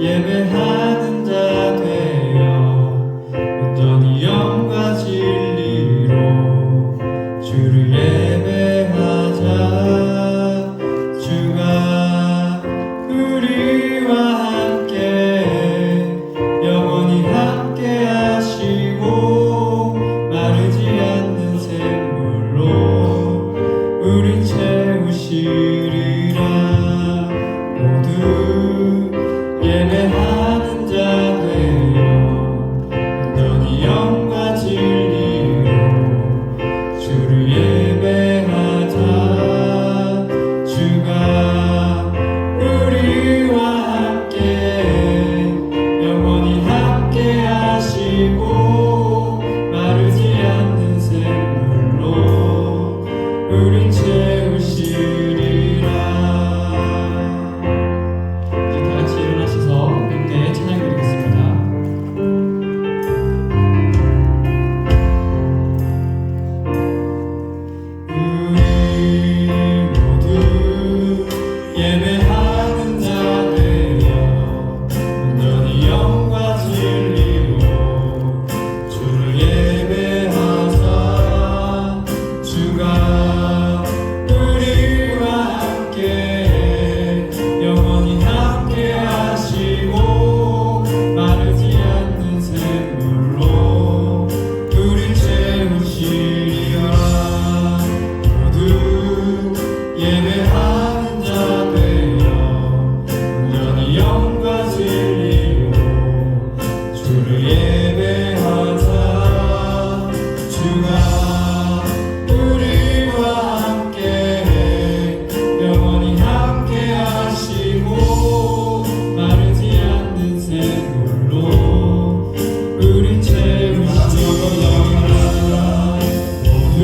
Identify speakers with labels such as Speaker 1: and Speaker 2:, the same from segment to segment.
Speaker 1: 예배하는 자 되어 온전히 영과 진리로 주를 예배하자. 주가 우리와 함께 영원히 함께 하시고 마르지 않는 샘물로 우리 채우시리라. 모두 예배하는 자 되어 온전히 영과 진리로 주를 예배하자. 주가 우리와 함께 영원히 함께 하시고 마르지 않는 샘물로 우리 채우시리라. 이제 다 같이 일어나셔서 함께 찬양 드리겠습니다. 우리 모두 예배하는 자 되어 온전히 영과 진리로 주를 예배하자. 주가 우리와 함께 영원히 함께 하시고 마르지 않는 샘물로 우리 채우시리라. 모두 예배하는 자 되어 온전히 영과 진리로 주를 예배하자. 주가 우리와 함께 영원히 함께 하시고 마르지 않는 샘물로 우리 채우시리라. 모두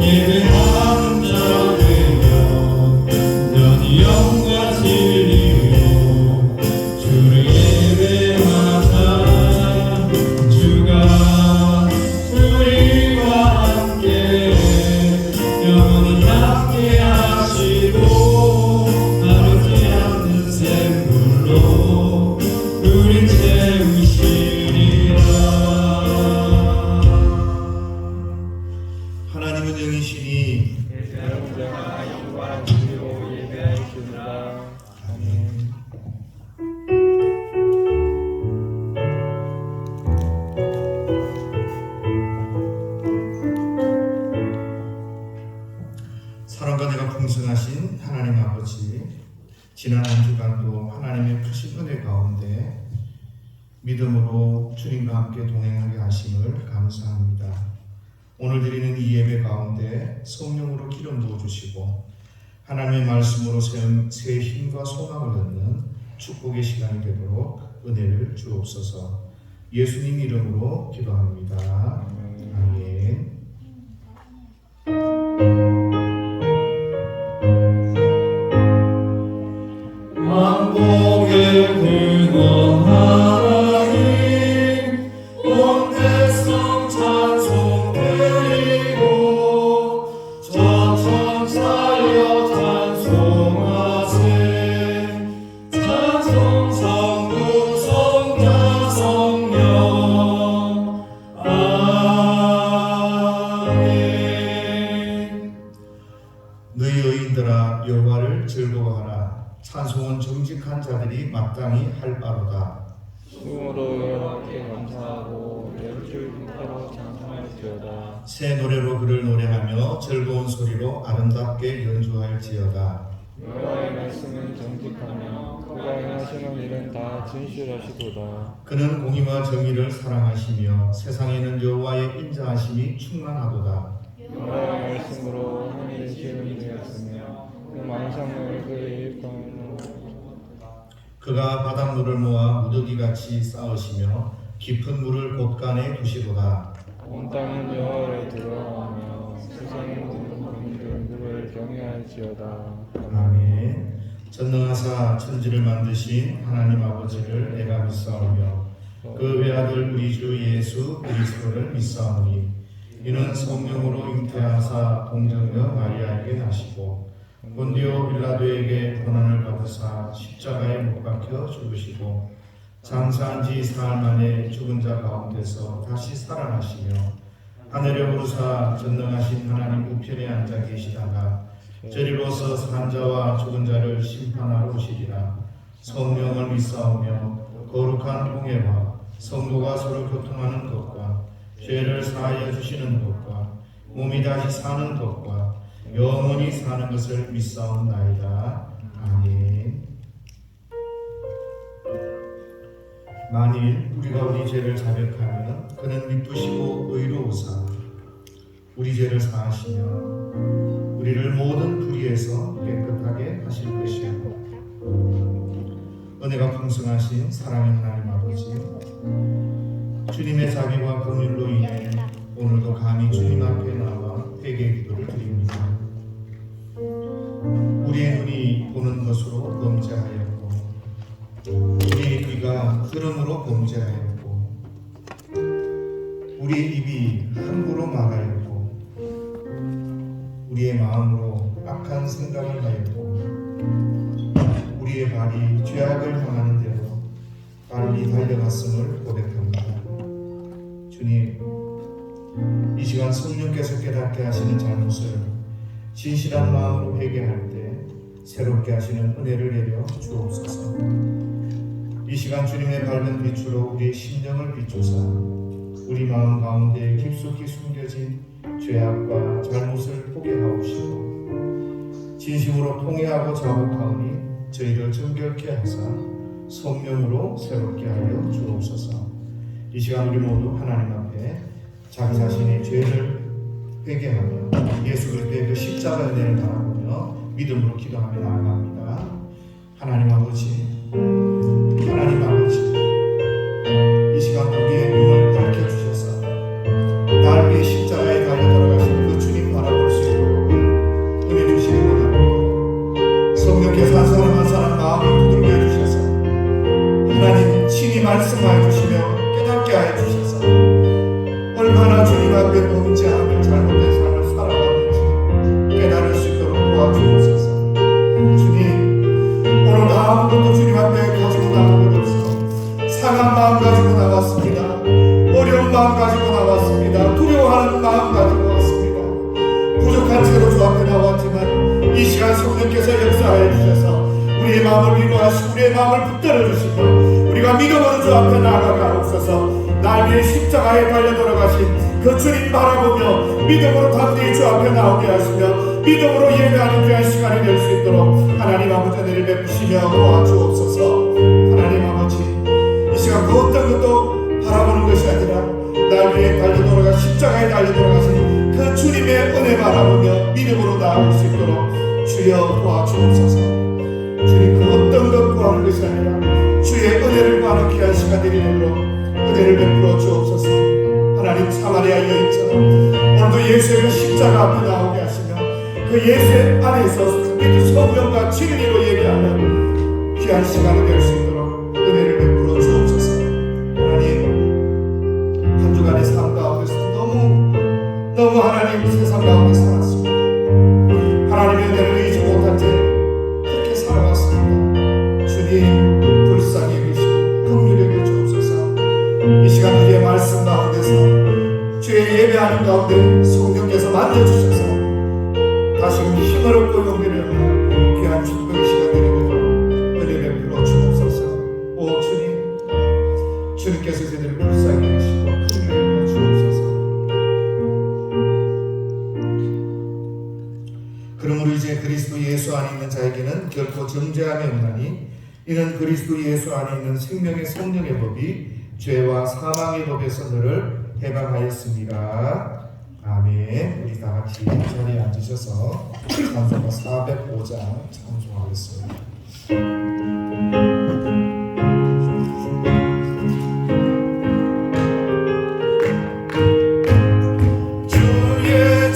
Speaker 1: 예배하는 자 되어 온전히 영과 진리로 주를 예배하자. 주가 우리와 함께 영원히 함께 하시고 마르지 않는 샘물로 우리 채우시리라.
Speaker 2: 하나님은 영이시니
Speaker 3: 언제나 영광 주시고 예배하시리라. 아멘.
Speaker 2: 사랑과 내가 풍성하신 하나님 아버지, 지난 한 주간도 하나님의 크신 은혜 가운데 믿음으로 주님과 함께 동행하게 하심을 감사합니다. 오늘 드리는 이 예배 가운데 성령으로 기름 부어주시고 하나님의 말씀으로 새 힘과 소망을 얻는 축복의 시간이 되도록 은혜를 주옵소서. 예수님 이름으로 기도합니다. 아멘.
Speaker 1: 왕복의 근원하나님 온 백성 찬송 드리고 천천차려 찬송하세. 찬송 성부 성자 성령 아멘.
Speaker 2: 너희 의인들아 여호와를 즐거워하라. 찬송은 정직한 자들이 마땅히 할 바로다.
Speaker 3: 숨으로 여호와께 감사하고 열줄 힘으로 찬송할지어다.
Speaker 2: 새 노래로 그를 노래하며 즐거운 소리로 아름답게 연주할지어다.
Speaker 3: 여호와의 말씀은 정직하며 그가 행하시는 일은 다 진실하시도다.
Speaker 2: 그는 공의와 정의를 사랑하시며 세상에는 여호와의 인자하심이 충만하도다.
Speaker 3: 여호와의 말씀으로 하늘이 지음이 되었으며 그 망상을 그의 일감으로
Speaker 2: 그가 바닷물을 모아 무더기같이 쌓으시며 깊은 물을 곳간에 두시도다.
Speaker 3: 온 땅은 여호와를 들어가며 세상의 모든 국민들 그를 경외할지어다.
Speaker 2: 아멘. 전능하사 천지를 만드신 하나님 아버지를 내가 믿사오며 그 외아들 우리 주 예수 그리스도를 믿사오니 이는 성령으로 잉태하사 동정녀 마리아에게 나시고 본디오 빌라도에게 고난을 받으사 십자가에 못 박혀 죽으시고 장사한 지 사흘 만에 죽은 자 가운데서 다시 살아나시며 하늘에 오르사 전능하신 하나님 우편에 앉아 계시다가 저리로서 산 자와 죽은 자를 심판하러 오시리라. 성령을 믿사오며 거룩한 공예와 성도가 서로 교통하는 것과 죄를 사하여 주시는 것과 몸이 다시 사는 것과 영원히 사는 것을 믿사옵나이다. 아멘. 만일 우리가 우리 죄를 자백하면 그는 미쁘시고 의로우사 우리 죄를 사하시며 우리를 모든 불의에서 깨끗하게 하실 것이요 은혜가 풍성하신 사랑의 하나님 아버지, 주님의 자비와 긍휼로 인해 오늘도 감히 주님 앞에 나와 회개 기도를 드립니다. 우리의 눈이 보는 것으로 범죄하였고 우리의 귀가 들음으로 범죄하였고 우리의 입이 함부로 말하였고 우리의 마음으로 악한 생각을 하였고 우리의 발이 죄악을 향하는 대로 빨리 달려갔음을 고백합니다. 주님, 이 시간 성령께서 깨닫게 하시는 잘못을 진실한 마음으로 회개할 때 새롭게 하시는 은혜를 내려 주옵소서. 이 시간 주님의 밝은 빛으로 우리의 심령을 비추사 우리 마음 가운데 깊숙이 숨겨진 죄악과 잘못을 보게 하옵시고 진심으로 통회하고 자복하오니 저희를 정결케 하사 성령으로 새롭게 하여 주옵소서. 이 시간 우리 모두 하나님 앞에 자기 자신의 죄를 회개하며 예수 그리스도의 그 십자가 은혜를 바라보며 믿음으로 기도하며 나아갑니다. 하나님 아버지, 하나님 아버지, 이 시간 우리의 눈을 밝혀주셔서 날 위해 십자가에 달려 돌아가신 그 주님 바라볼 수 있도록 은혜 주시기 원합니다. 성령께서 한 사람 한 사람 마음을 두들겨 주셔서 하나님 친히 말씀하여 주시며 깨닫게 하여 주셔서 얼마나 주님 앞에 범죄하며 잘못된 삶을 살아갔는지 깨달을 수 있도록 도와주옵소서. 주님, 오늘 아무것도 주님 앞에 가지고 나온 것 없어 상한 마음 가지고 나왔습니다. 어려운 마음 가지고 나왔습니다. 두려워하는 마음 가지고 왔습니다. 부족한 채로 주 앞에 나왔지만 이 시간 성령께서 역사하여 주셔서 우리의 마음을 위로하시고 우리의 마음을 붙들어 주시고 우리가 믿음으로 주 앞에 나아가게 하옵소서. 날 위해 십자가에 달려 돌아가신 그 주님 바라보며 믿음으로 담대히 주 앞에 나오게 하시며 믿음으로 예배하는 귀한 시간이 될 수 있도록 하나님 아버지 은혜를 베푸시며 도와주옵소서. 하나님 아버지, 이 시간 그 어떤 것도 바라보는 것이 아니라 날 위해 달려 돌아가 십자가에 달려 돌아가신 그 주님의 은혜 바라보며 믿음으로 나아갈 수 있도록 주여 도와주옵소서. 주님 그 어떤 것 구하는 것이 아니라 주의 은혜를 구하는 귀한 시간들이 되도록 은혜를 베풀어 주옵소서. 하나님 사마리아 여인처럼 오늘도 예수의 그 십자가 앞에 나오게 하시며 그 예수 안에서 믿음 성령과 진리로 예배하는 귀한 시간이 될 수 있도록 은혜를 베풀어 주옵소서. 하나님 한 주간의 삶 가운데서 너무 하나님 세상 가운데 살았습니다. 하나님의 은혜를 의지 못한 채 그렇게 살아왔습니다. 주님 불쌍히 여기시고 긍휼히 여겨주옵소서. 이 시간 우리의 말씀 가운데서 주의 예배하는 가운데 성령께서 만져주셔서 다시 힘을 얻고 용기를 얻는 귀한 축복의 시간이 되도록 은혜 베풀어 주옵소서. 오 주님, 주님께서 저희들을 불쌍히 여기시고 긍휼히 여겨주옵소서. 그러므로 이제 그리스도 예수 안에 있는 자에게는 결코 정죄함이 없나니 이는 그리스도 예수 안에 있는 생명의 성령의 법이 죄와 사망의 법에서 너를 해방하였습니다. 아멘. 우리 다 같이 자리에 앉으셔서 찬송가 405장 찬송하겠습니다.
Speaker 4: 주의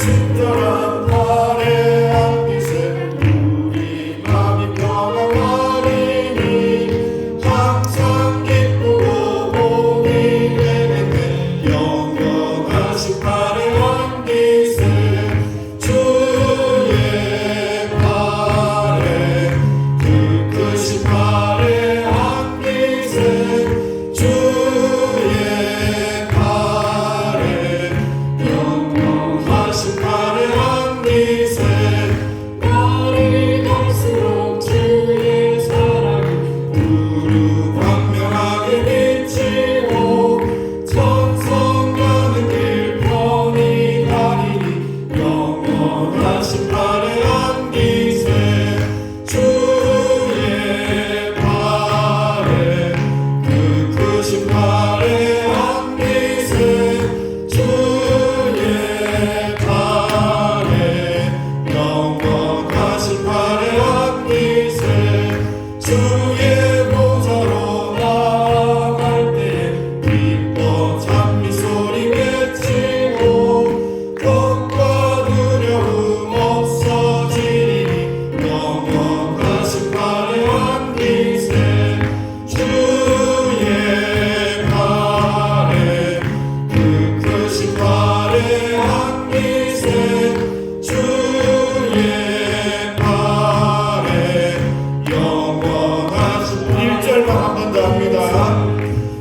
Speaker 2: 한 번 더 합니다.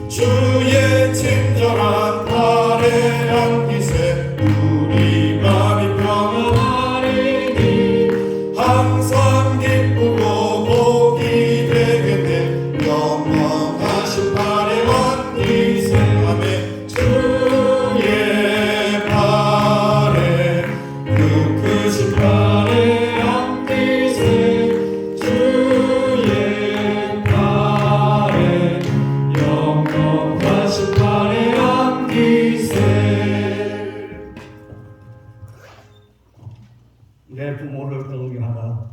Speaker 2: 주의 친절한 발에 안기세 우리 마음이 평안하리니 항상 기쁘고 복이 되겠네 영원하신 발에 안기세 아멘. 주의 발에 그 크신 발에 안기세 주의 발에 영원하신 발에 안기세.
Speaker 4: 내 부모를 경외하라.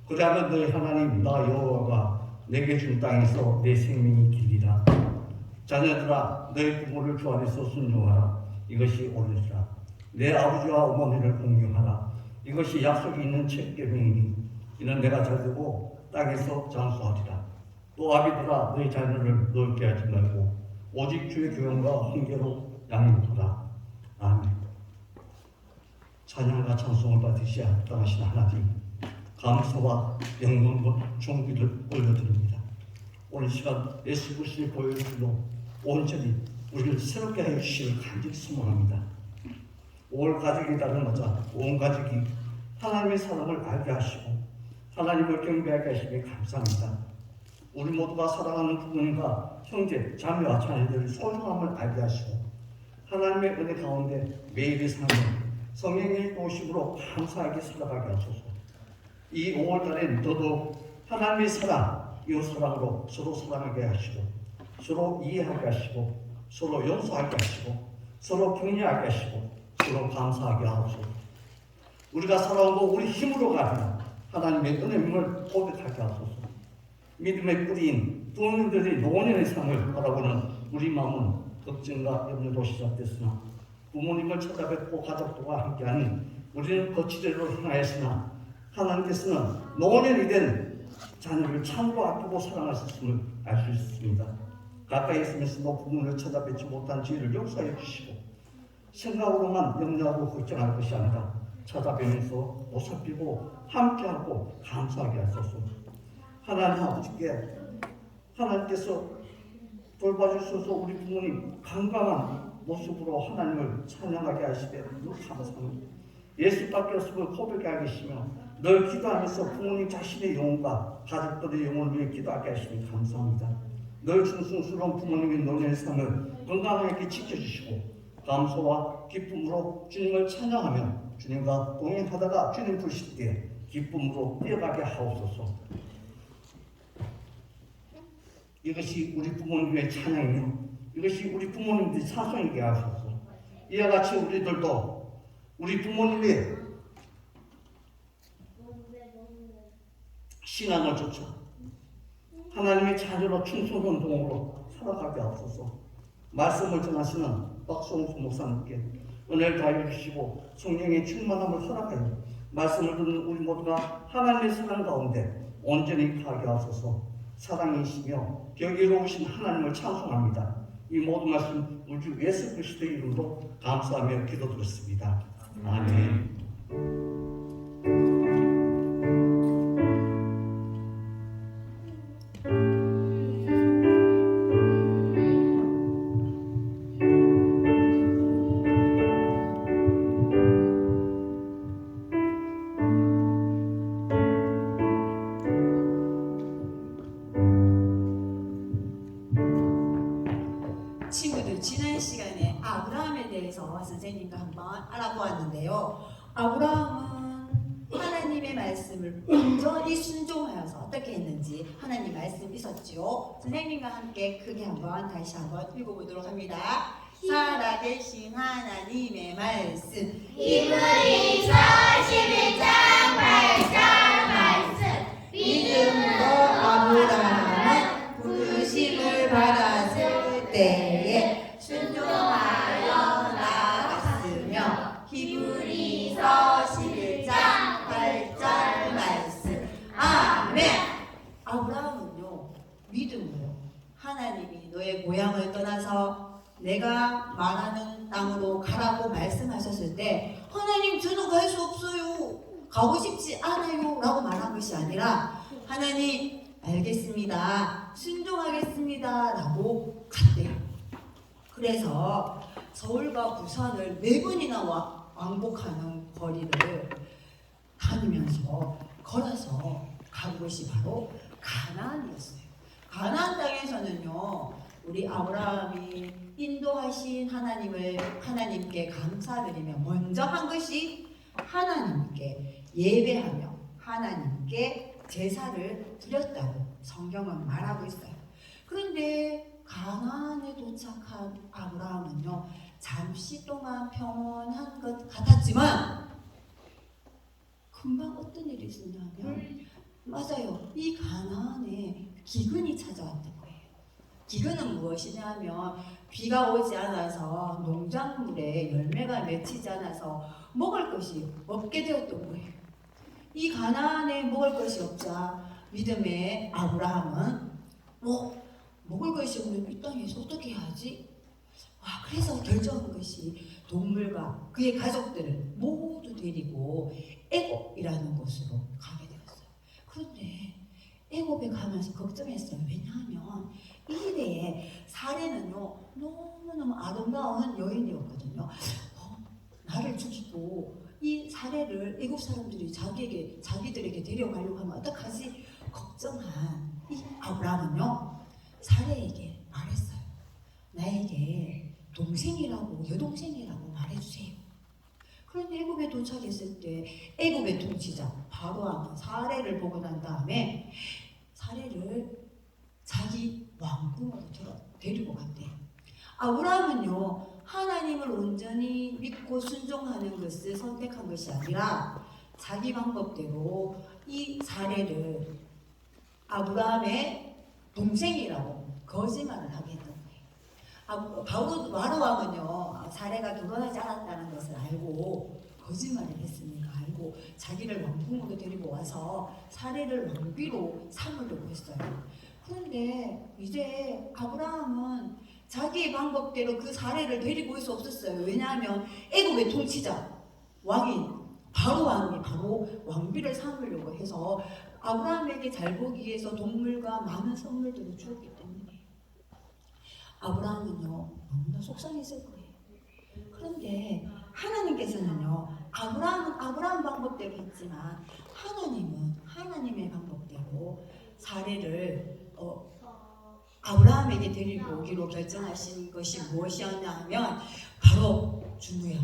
Speaker 4: 그리하면 너희 하나님 나 여호와가 내게 준 땅에서 내 생명이 길이라. 자녀들아 너희 부모를 주 안에서 순종하라. 이것이 옳으리라. 내 아버지와 어머니를 공경하라. 이것이 약속이 있는 첫 계명이니 이는 내가 잘되고 땅에서 장수하리라. 또 아비들아 너희 자녀를 넓게 하지 말고 오직 주의 교훈과 훈계로 양육하라. 아멘. 찬양과 찬송을 받으시어 합당하신 하나님, 감사와 영광과 존귀를 올려드립니다. 오늘 시간 예수 그리스도의 보혈로 온전히 우리를 새롭게 하여 주시길 간절히 소망합니다. 올 가족이 다름마다 온 가족이 하나님의 사랑을 알게 하시고 하나님을 경배하게 하시며 감사합니다. 우리 모두가 사랑하는 부모님과 형제, 자매와 자녀들의 소중함을 알게 하시고 하나님의 은혜 가운데 매일의 삶을 성령의 도심으로 감사하게 살아가게 하소서. 이 5월달엔 더더욱 하나님의 사랑, 이웃 사랑으로 서로 사랑하게 하시고 서로 이해하게 하시고 서로 용서하게 하시고 서로 격려하게 하시고 서로 감사하게 하소서. 우리가 살아온 거 우리 힘으로가 아니라 하나님의 은혜임을 고백하게 하소서. 믿음의 뿌리인 부모님들의 노년의 삶을 바라보는 우리 마음은 걱정과 염려로 시작됐으나 부모님을 찾아뵙고 가족들과 함께하는 우리는 거치대로 향하였으나 하나님께서는 노년이 된 자녀를 참으로 아끼고 사랑하셨음을 알 수 있습니다. 가까이 있으면서도 부모를 찾아뵙지 못한 죄를 용서해 주시고 생각으로만 염려하고 걱정할 것이 아니라 찾아뵈면서 보살피고 함께하고 감사하게 하소서. 하나님 아버지께 하나님께서 돌봐주셔서 우리 부모님 건강한 모습으로 하나님을 찬양하게 하시되 감사합니다. 예수밖에 없음을 고백하게 하시며 늘 기도하면서 부모님 자신의 영혼과 가족들의 영혼을 위해 기도하게 하시니 감사합니다. 늘 충성스러운 부모님의 노년의 삶을 건강하게 지켜주시고 감사와 기쁨으로 주님을 찬양하며 주님과 동행하다가 주님 부르실 때 기쁨으로 뛰어가게 하옵소서. 이것이 우리 부모님의 찬양이며 이것이 우리 부모님들이 사성이게 하소서. 이와 같이 우리들도 우리 부모님의 신앙을 좇아 하나님의 자녀로 충성스러운 동으로 살아가게 하소서. 말씀을 전하시는 박성수 목사님께 은혜를 다해 주시고 성령의 충만함을 허락하여 말씀을 듣는 우리 모두가 하나님의 사랑 가운데 온전히 가게 하소서. 사랑이시며 경이로우신 하나님을 찬송합니다. 이 모든 말씀 우리 주 예수 그리스도의 이름으로 감사하며 기도드렸습니다. 아멘.
Speaker 5: 친구들, 지난 시간에 아브라함에 대해서 선생님과 한번 알아보았는데요. 아브라함은 하나님의 말씀을 온전히 순종하여서 어떻게 했는지 하나님 말씀 있었죠. 선생님과 함께 크게 한번 다시 한번 읽어보도록 합니다. 살아계신 하나님의 말씀
Speaker 6: 히브리서 11장 8절 말씀
Speaker 5: 믿음으로 아브라함은 부르심을 받았을 때에 순종하여 나아갔으며 히브리서 11장 8절 말씀 아멘. 아브라함은요 믿음으로 하나님이 너의 고향을 떠나서 내가 말하는 땅으로 가라고 말씀하셨을 때 하나님 저는 갈 수 없어요 가고 싶지 않아요 라고 말한 것이 아니라 하나님 알겠습니다. 순종하겠습니다. 라고 갔대요. 그래서 서울과 부산을 4번이나 왕복하는 거리를 다니면서 걸어서 간 곳이 바로 가나안이었어요. 가나안 땅에서는요, 우리 아브라함이 인도하신 하나님께 감사드리며 먼저 한 것이 하나님께 예배하며 하나님께 제사를 드렸다고 성경은 말하고 있어요. 그런데 가나안에 도착한 아브라함은요, 잠시 동안 평온한 것 같았지만 금방 어떤 일이 있었냐면, 맞아요, 이 가나안에 기근이 찾아왔던 거예요. 기근은 무엇이냐면 비가 오지 않아서 농작물에 열매가 맺히지 않아서 먹을 것이 없게 되었던 거예요. 이 가나안에 먹을 것이 없자 믿음의 아브라함은 먹을 것이 없는 이 땅에서 어떻게 해야지? 그래서 결정한 것이 동물과 그의 가족들을 모두 데리고 애굽이라는 곳으로 가게 되었어요. 그런데 애굽에 가면서 걱정했어요. 왜냐하면 이래에 사례는요, 너무너무 아름다운 여인이었거든요. 나를 죽이고 이 사례를 애굽 사람들이 자기들에게 데려가려고 하면 어떡하지? 걱정한 이 아브라함은요, 사례에게 말했어요. 나에게 동생이라고, 여동생이라고 말해주세요. 그런데 애굽에 도착했을 때 애굽의 통치자 바로왕은 사례를 보고 난 다음에 사례를 자기 왕궁으로 데리고 갔대요. 아브라함은요, 하나님을 온전히 믿고 순종하는 것을 선택한 것이 아니라 자기 방법대로 이 사례를 아브라함의 동생이라고 거짓말을 하게 했던 거예요. 바로왕은요, 사례가 결혼하지 않았다는 것을 알고 거짓말을 했으니까 알고 자기를 왕궁으로 데리고 와서 사례를 왕비로 삼으려고 했어요. 그런데 이제 아브라함은 자기의 방법대로 그 사례를 데리고 올 수 없었어요. 왜냐하면 애굽의 통치자 왕인 바로왕이 바로 왕비를 삼으려고 해서 아브라함에게 잘 보기 위해서 동물과 많은 선물들을 주었기 때문에 아브라함은요, 너무나 속상했을 거예요. 그런데 하나님께서는요, 아브라함은 아브라함 방법대로 했지만 하나님은 하나님의 방법대로 사례를 아브라함에게 데리고 오기로 결정하신 것이 무엇이었냐 하면 바로 중요해요.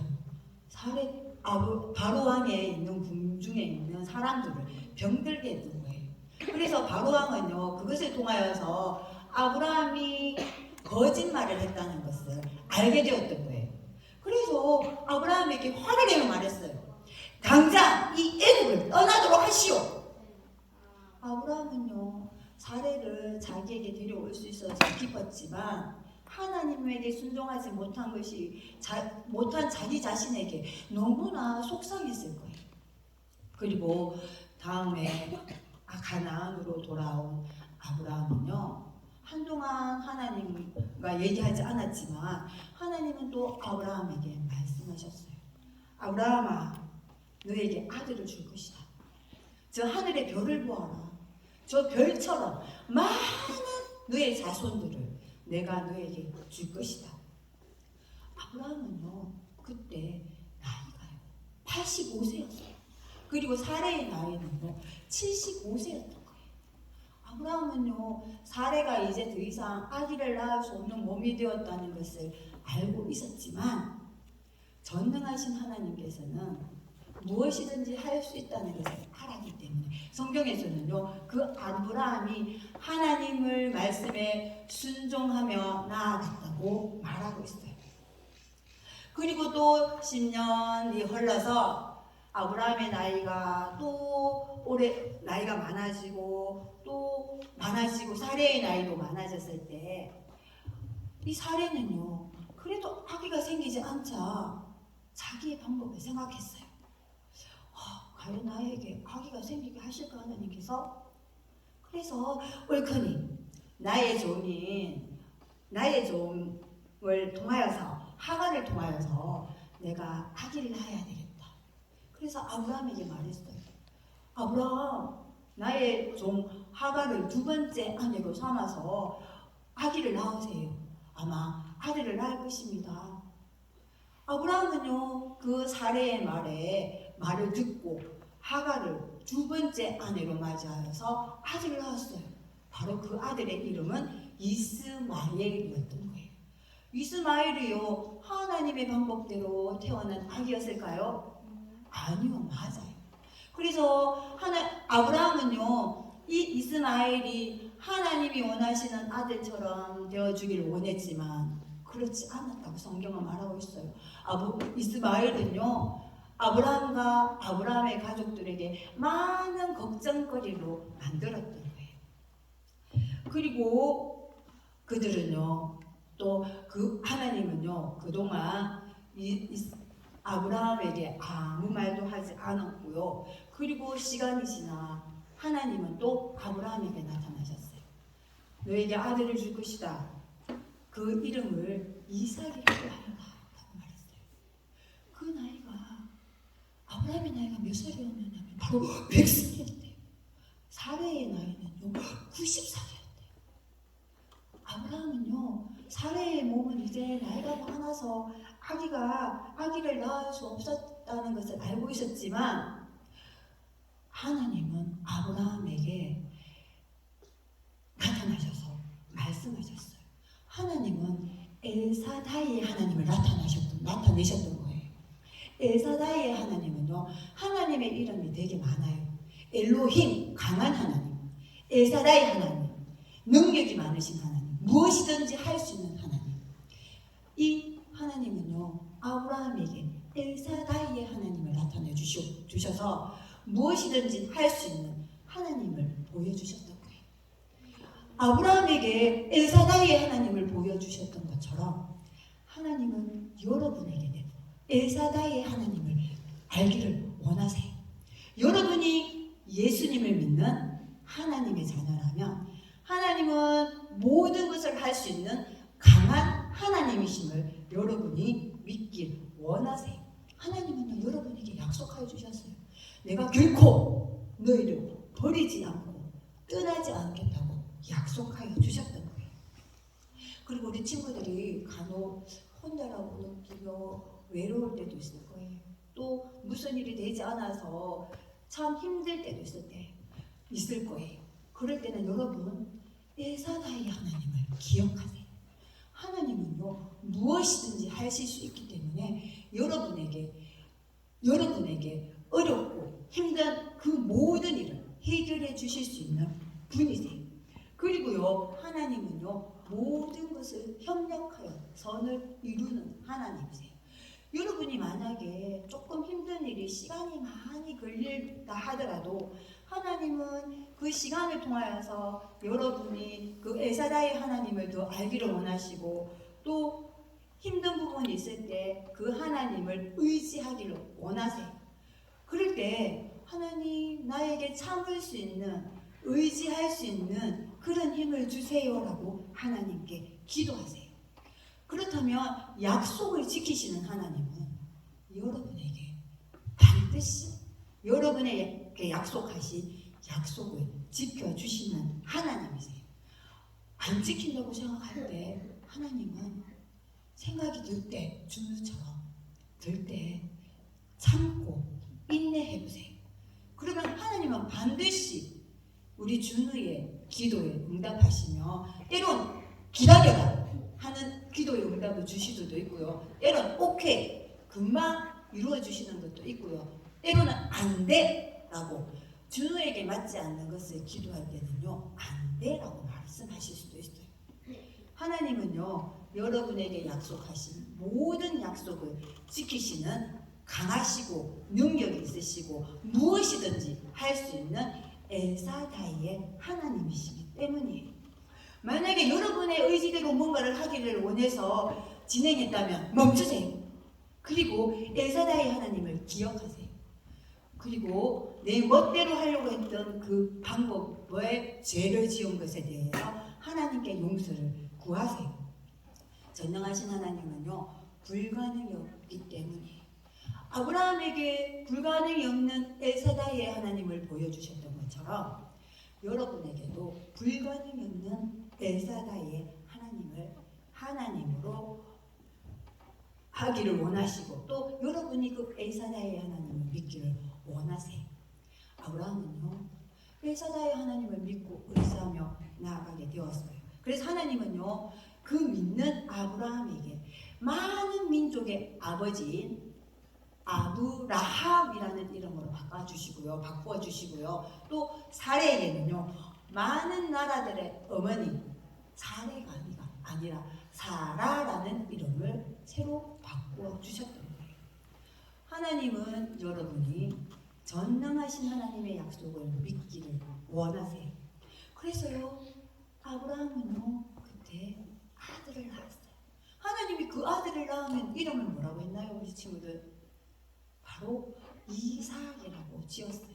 Speaker 5: 바로왕에 있는 궁중에 있는 사람들을 병들게 했던 거예요. 그래서 바로왕은요, 그것을 통하여서 아브라함이 거짓말을 했다는 것을 알게 되었던 거예요. 그래서 아브라함에게 화를 내며 말했어요. 당장 이 애굽을 떠나도록 하시오. 아브라함은요, 사례를 자기에게 데려올 수 있어서 기뻤지만 하나님에게 순종하지 못한 것이 못한 자기 자신에게 너무나 속상했을 거예요. 그리고 다음에 가나안으로 돌아온 아브라함은요, 한동안 하나님과 얘기하지 않았지만 하나님은 또 아브라함에게 말씀하셨어요. 아브라함아, 너에게 아들을 줄 것이다. 저 하늘의 별을 보아라. 저 별처럼 많은 너의 자손들을 내가 너에게 줄 것이다. 아브라함은요, 그때 나이가요 85세였어요. 그리고 사례의 나이는요 75세였던 거예요. 아브라함은요, 사례가 이제 더 이상 아기를 낳을 수 없는 몸이 되었다는 것을 알고 있었지만 전능하신 하나님께서는 무엇이든지 할 수 있다는 것을 알았기 때문에 성경에서는요, 그 아브라함이 하나님을 말씀에 순종하며 나아갔다고 말하고 있어요. 그리고 또 10년이 흘러서 아브라함의 나이가 또 나이가 많아지고 또 많아지고 사례의 나이도 많아졌을 때 이 사례는요, 그래도 아기가 생기지 않자 자기의 방법을 생각했어요. 과연 나에게 아기가 생기게 하실까 하나님께서? 그래서 옳거니 나의 종을 통하여서 하갈을 통하여서 내가 아기를 낳아야 되겠다. 그래서 아브라함에게 말했어요. 아브라함, 나의 종 하갈을 두 번째 아내로 삼아서 아기를 낳으세요. 아마 아들을 낳을 것입니다. 아브라함은요 그 사례의 말을 듣고 하갈을 두 번째 아내로 맞이하여서 아들을 낳았어요. 바로 그 아들의 이름은 이스마엘이었던 거예요. 이스마엘이요 하나님의 방법대로 태어난 아기였을까요? 아니요, 맞아요. 그래서 아브라함은요 이 이스마엘이 하나님이 원하시는 아들처럼 되어주기를 원했지만 그렇지 않았다고 성경은 말하고 있어요. 이스마엘은요 아브라함과 아브라함의 가족들에게 많은 걱정거리로 만들었던 거예요. 그리고 그들은요 또 그 하나님은요 그동안 아브라함에게 아무 말도 하지 않았고요. 그리고 시간이 지나 하나님은 또 아브라함에게 나타나셨어요. 너에게 아들을 줄 것이다. 그 이름을 이삭이라고 하여라 라고 말했어요. 그 나이가 아브라함의 나이가 몇 살이었냐면 바로 100살이었대요. 사레의 나이는요 90살이었대요. 아브라함은요 사레의 몸은 이제 나이가 많아서 아기를 낳을 수 없었다는 것을 알고 있었지만 하나님은 아브라함에게 나타나셔서 말씀하셨어요. 하나님은 엘사다이의 하나님을 나타내셨던 거예요. 엘사다이의 하나님은요 하나님의 이름이 되게 많아요. 엘로힘 강한 하나님, 엘사다이 하나님 능력이 많으신 하나님, 무엇이든지 할 수 있는 하나님. 이 하나님은요 아브라함에게 엘사다이의 하나님을 나타내 주셔서 무엇이든지 할 수 있는 하나님을 보여주셨던 거예요. 아브라함에게 엘사다이의 하나님을 보여주셨던 것처럼 하나님은 여러분에게 엘사다이의 하나님을 알기를 원하세요. 여러분이 예수님을 믿는 하나님의 자녀라면 하나님은 모든 것을 할 수 있는 강한 하나님이심을 여러분이 믿길 원하세요. 하나님은 여러분에게 약속하여 주셨어요. 내가 결코 너희를 버리지 않고 떠나지 않겠다고 약속하여 주셨던 거예요. 그리고 우리 친구들이 간혹 혼자라고 느끼며 외로울 때도 있을 거예요. 또 무슨 일이 되지 않아서 참 힘들 때도 있을 거예요. 그럴 때는 여러분 엘사다이 하나님을 기억하세요. 하나님은요 무엇이든지 하실 수 있기 때문에 여러분에게 어렵고 힘든 그 모든 일을 해결해 주실 수 있는 분이세요. 그리고요 하나님은요 모든 것을 협력하여 선을 이루는 하나님이세요. 여러분이 만약에 조금 힘든 일이 시간이 많이 걸린다 하더라도 하나님은 그 시간을 통하여서 여러분이 그 엘사다이 하나님을 더 알기를 원하시고 또 힘든 부분이 있을 때 그 하나님을 의지하기를 원하세요. 그럴 때 하나님 나에게 참을 수 있는 의지할 수 있는 그런 힘을 주세요라고 하나님께 기도하세요. 그렇다면 약속을 지키시는 하나님은 여러분에게 반드시 여러분에게 약속하신 약속을 지켜주시는 하나님이세요. 안 지킨다고 생각할 때 하나님은 생각이 들 때 준우처럼 들 때 참고 인내해보세요. 그러면 하나님은 반드시 우리 준우의 기도에 응답하시며 때론 기다려라 하는 기도의 응답을 주실 수도 있고요. 때론 오케이 금방 이루어 주시는 것도 있고요. 때로는 안 돼 라고 준우에게 맞지 않는 것을 기도할 때는요 안 돼 라고 말씀하실 수도 있어요. 하나님은요 여러분에게 약속하신 모든 약속을 지키시는 강하시고 능력이 있으시고 무엇이든지 할 수 있는 엘사다이의 하나님이시기 때문이에요. 만약에 여러분의 의지대로 뭔가를 하기를 원해서 진행했다면 멈추세요. 그리고 엘사다이 하나님을 기억하세요. 그리고 내 멋대로 하려고 했던 그 방법에 죄를 지은 것에 대해서 하나님께 용서를 구하세요. 전능하신 하나님은요 불가능이 없기 때문에 아브라함에게 불가능이 없는 엘사다이의 하나님을 보여주셨던 것처럼 여러분에게도 불가능이 없는 엘사다의 하나님을 하나님으로 하기를 원하시고 또 여러분이 그 엘사다의 하나님을 믿기를 원하세요. 아브라함은요 엘사다의 하나님을 믿고 의지하며 나아가게 되었어요. 그래서 하나님은요 그 믿는 아브라함에게 많은 민족의 아버지인 아브라함이라는 이름으로 바꿔주시고요. 또 사레에게는요 많은 나라들의 어머니 사레가 아니라 사라라는 이름을 새로 바꿔주셨던 거예요. 하나님은 여러분이 전능하신 하나님의 약속을 믿기를 원하세요. 그래서요 아브라함은요 그때 아들을 낳았어요. 하나님이 그 아들을 낳으면 이름을 뭐라고 했나요 우리 친구들? 바로 이삭이라고 지었어요.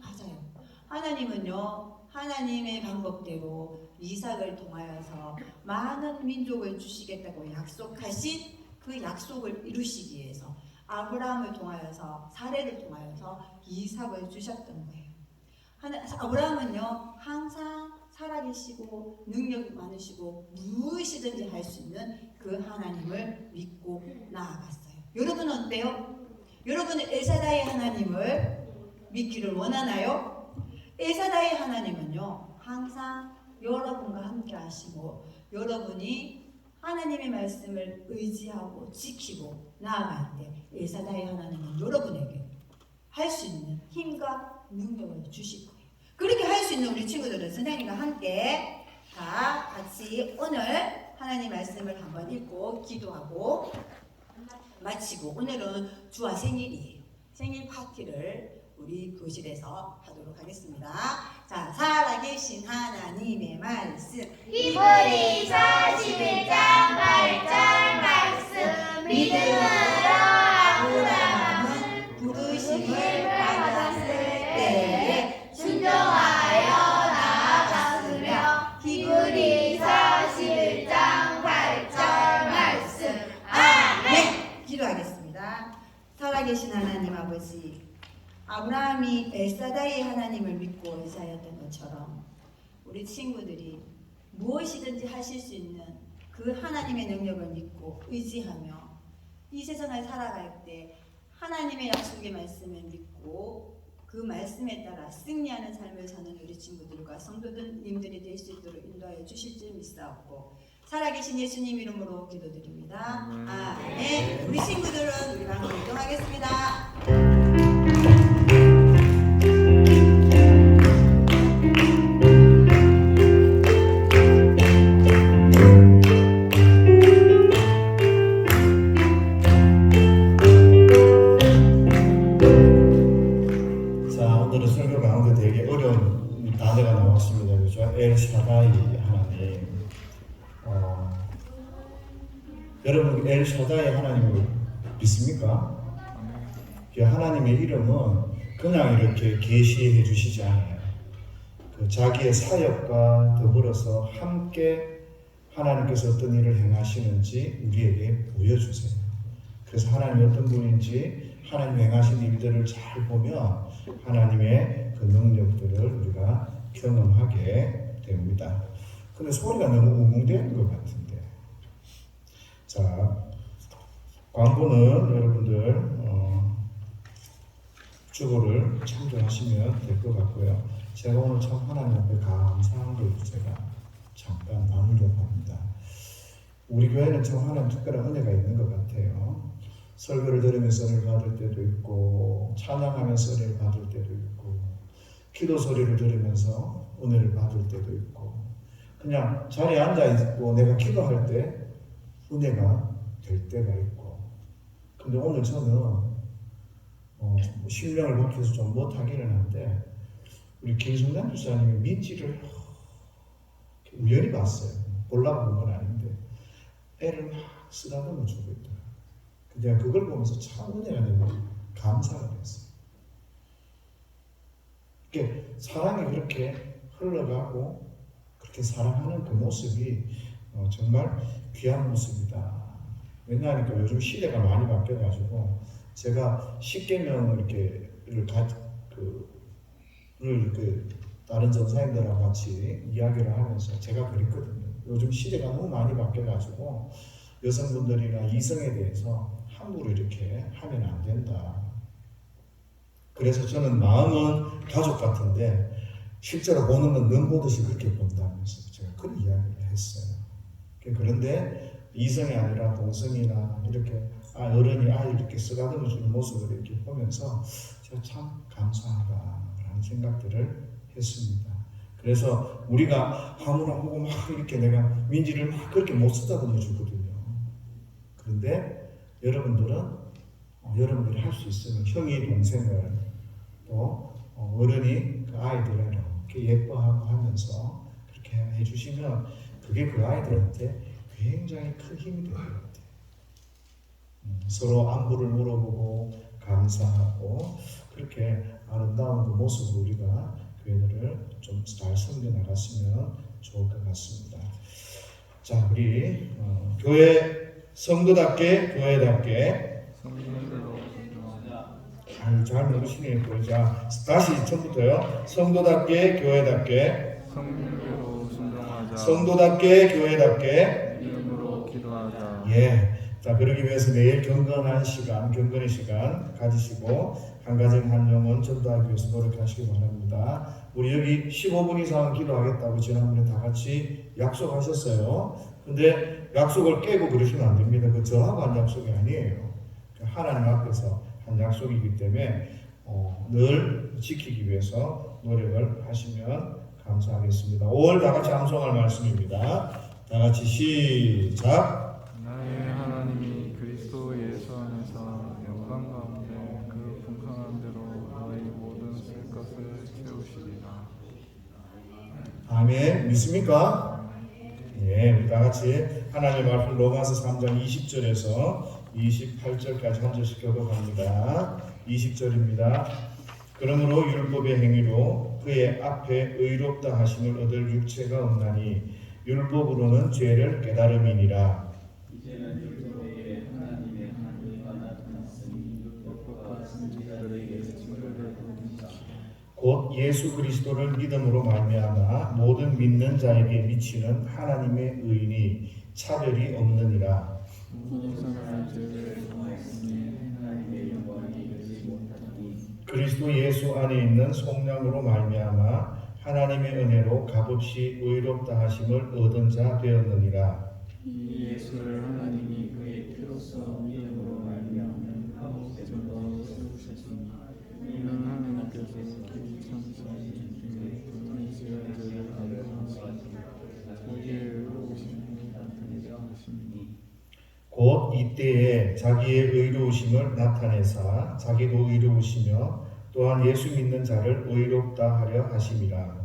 Speaker 5: 맞아요. 하나님은요 하나님의 방법대로 이삭을 통하여서 많은 민족을 주시겠다고 약속하신 그 약속을 이루시기 위해서 아브라함을 통하여서 사레를 통하여서 이삭을 주셨던 거예요. 아브라함은요 항상 살아계시고 능력이 많으시고 무엇이든지 할 수 있는 그 하나님을 믿고 나아갔어요. 여러분은 어때요? 여러분은 엘사다의 하나님을 믿기를 원하나요? 엘사다의 하나님은요 항상 여러분과 함께 하시고 여러분이 하나님의 말씀을 의지하고 지키고 나아갈 때 엘사다의 하나님은 여러분에게 할 수 있는 힘과 능력을 주실 거예요. 그렇게 할 수 있는 우리 친구들은 선생님과 함께 다 같이 오늘 하나님 말씀을 한번 읽고 기도하고 마치고 오늘은 주와 생일이에요. 생일 파티를 우리 교실에서 하도록 하겠습니다. 자, 살아계신 하나님의 말씀
Speaker 6: 히브리 41장 8절 말씀 믿음으로 아브라함은 부르심을 받았을 때에 순종하여 나아갔으며 히브리 41장 8절 말씀 아멘.
Speaker 5: 기도하겠습니다. 살아계신 하나님 아버지, 아브라함이 엘사다의 하나님을 믿고 의지하였던 것처럼 우리 친구들이 무엇이든지 하실 수 있는 그 하나님의 능력을 믿고 의지하며 이 세상을 살아갈 때 하나님의 약속의 말씀을 믿고 그 말씀에 따라 승리하는 삶을 사는 우리 친구들과 성도님들이 될 수 있도록 인도하여 주실 줄 믿사옵고 살아계신 예수님 이름으로 기도드립니다. 아멘. 우리 친구들은 우리 방으로 이동하겠습니다.
Speaker 2: 자, 오늘은 설교 가운데 되게 어려운 단어가 나왔습니다. 그렇죠? 엘샤다이 하나님. 여러분 엘샤다이 하나님을 믿습니까? 그 하나님의 이름은 그냥 이렇게 계시해 주시지 않아요. 그 자기의 사역과 더불어서 함께 하나님께서 어떤 일을 행하시는지 우리에게 보여주세요. 그래서 하나님이 어떤 분인지 하나님 행하신 일들을 잘 보면 하나님의 그 능력들을 우리가 경험하게 됩니다. 근데 소리가 너무 웅웅대는 것 같은데. 자, 광고는 여러분들 주보를 참조하시면 될 것 같고요. 제가 오늘 참 하나님 앞에 감사한 걸 제가 잠깐 나누려고 합니다. 우리 교회는 참 하나님 특별한 은혜가 있는 것 같아요. 설교를 들으면서 은혜를 받을 때도 있고 찬양하면서 은혜를 받을 때도 있고 기도 소리를 들으면서 은혜를 받을 때도 있고 그냥 자리에 앉아있고 내가 기도할 때 은혜가 될 때가 있고 근데 오늘 저는 신명을 밝혀서 좀 못하기는 한데 우리 김성남 주사님의 민지를 우연히 봤어요. 보려고 본 건 아닌데 애를 막 쓰다듬어 주고 있더라고요. 내가 그걸 보면서 참 은혜가 되고 감사가 됐어요. 그러니까 사랑이 그렇게 흘러가고 그렇게 사랑하는 그 모습이 정말 귀한 모습이다. 왜냐하니까 요즘 시대가 많이 바뀌어가지고 제가 10계명 이렇게 다른 전사님들하고 같이 이야기를 하면서 제가 그랬거든요. 요즘 시대가 너무 많이 바뀌어가지고 여성분들이나 이성에 대해서 함부로 이렇게 하면 안 된다. 그래서 저는 마음은 가족 같은데 실제로 보는 건 눈 보듯이 그렇게 본다면서 제가 그런 이야기를 했어요. 그런데 이성이 아니라 동성이나 이렇게 어른이 이렇게 쓰다듬어 주는 모습을 이렇게 보면서 제가 참 감사하다라는 생각들을 했습니다. 그래서 우리가 하무라하고 막 이렇게 내가 민지를 막 그렇게 못 쓰다듬어 주거든요. 그런데 여러분들이 할 수 있으면 형이 동생을 또 어른이 그 아이들을 이렇게 예뻐하고 하면서 그렇게 해주시면 그게 그 아이들한테 굉장히 큰 힘이 되는 것 같아요. 서로 안부를 물어보고 감사하고 그렇게 아름다운 그 모습으로 우리가 교회들을 좀 잘 섬겨 나갔으면 좋을 것 같습니다. 자, 우리 교회 성도답게 교회답게 잘 모르시네요. 자, 다시 처음부터요. 성도답게 교회답게
Speaker 3: 성령으로 순종하자.
Speaker 2: 성도답게 교회답게
Speaker 3: 이름으로 기도하자.
Speaker 2: 예. 자, 그러기 위해서 매일 경건의 시간 가지시고 한 가정 한 영혼 전도하기 위해서 노력하시기 바랍니다. 우리 여기 15분 이상 기도하겠다고 지난번에 다 같이 약속하셨어요. 근데 약속을 깨고 그러시면 안 됩니다. 그 저하고 한 약속이 아니에요. 하나님 앞에서 한 약속이기 때문에 늘 지키기 위해서 노력을 하시면 감사하겠습니다. 5월 다 같이 암송할 말씀입니다. 다 같이 시작.
Speaker 3: 나의 하나님이 그리스도 예수 안에서 영광 가운데 그 풍성한 대로 너희 모든 쓸 것을 채우시리라.
Speaker 2: 아멘. 믿습니까? 예, 우리 다 같이 하나님의 말씀 로마서 3장 20절에서 28절까지 한 절씩 교독합니다. 20절입니다. 그러므로 율법의 행위로 그의 앞에 의롭다 하심을 얻을 육체가 없나니 율법으로는 죄를 깨달음이니라.
Speaker 1: 이제는 율법 외에 하나님의 하나님과 나타났으니 율법과 선지자들에게 증거를 보이시라.
Speaker 2: 곧 예수 그리스도를 믿음으로 말미암아 모든 믿는 자에게 미치는 하나님의 의인이 차별이 없느니라.
Speaker 3: 모든 사람을 제외하였으니
Speaker 1: 하나님의 영광이 되지 못하니
Speaker 2: 그리스도 예수 안에 있는 속량으로 말미암아 하나님의 은혜로 값없이 의롭다 하심을 얻은 자 되었느니라.
Speaker 1: 이 예수를 하나님이 그의 피로써 믿음으로 말미암는 한목대로 세우셨으니
Speaker 3: 이는 하나님께서 그 천사의 중에 불의지은 죄를 안정하시고 자기의 의로우심을 나타내게 하시니
Speaker 2: 곧 이때에 자기의 의로우심을 나타내사 자기도 의로우시며 또한 예수 믿는 자를 의롭다 하려 하심이라.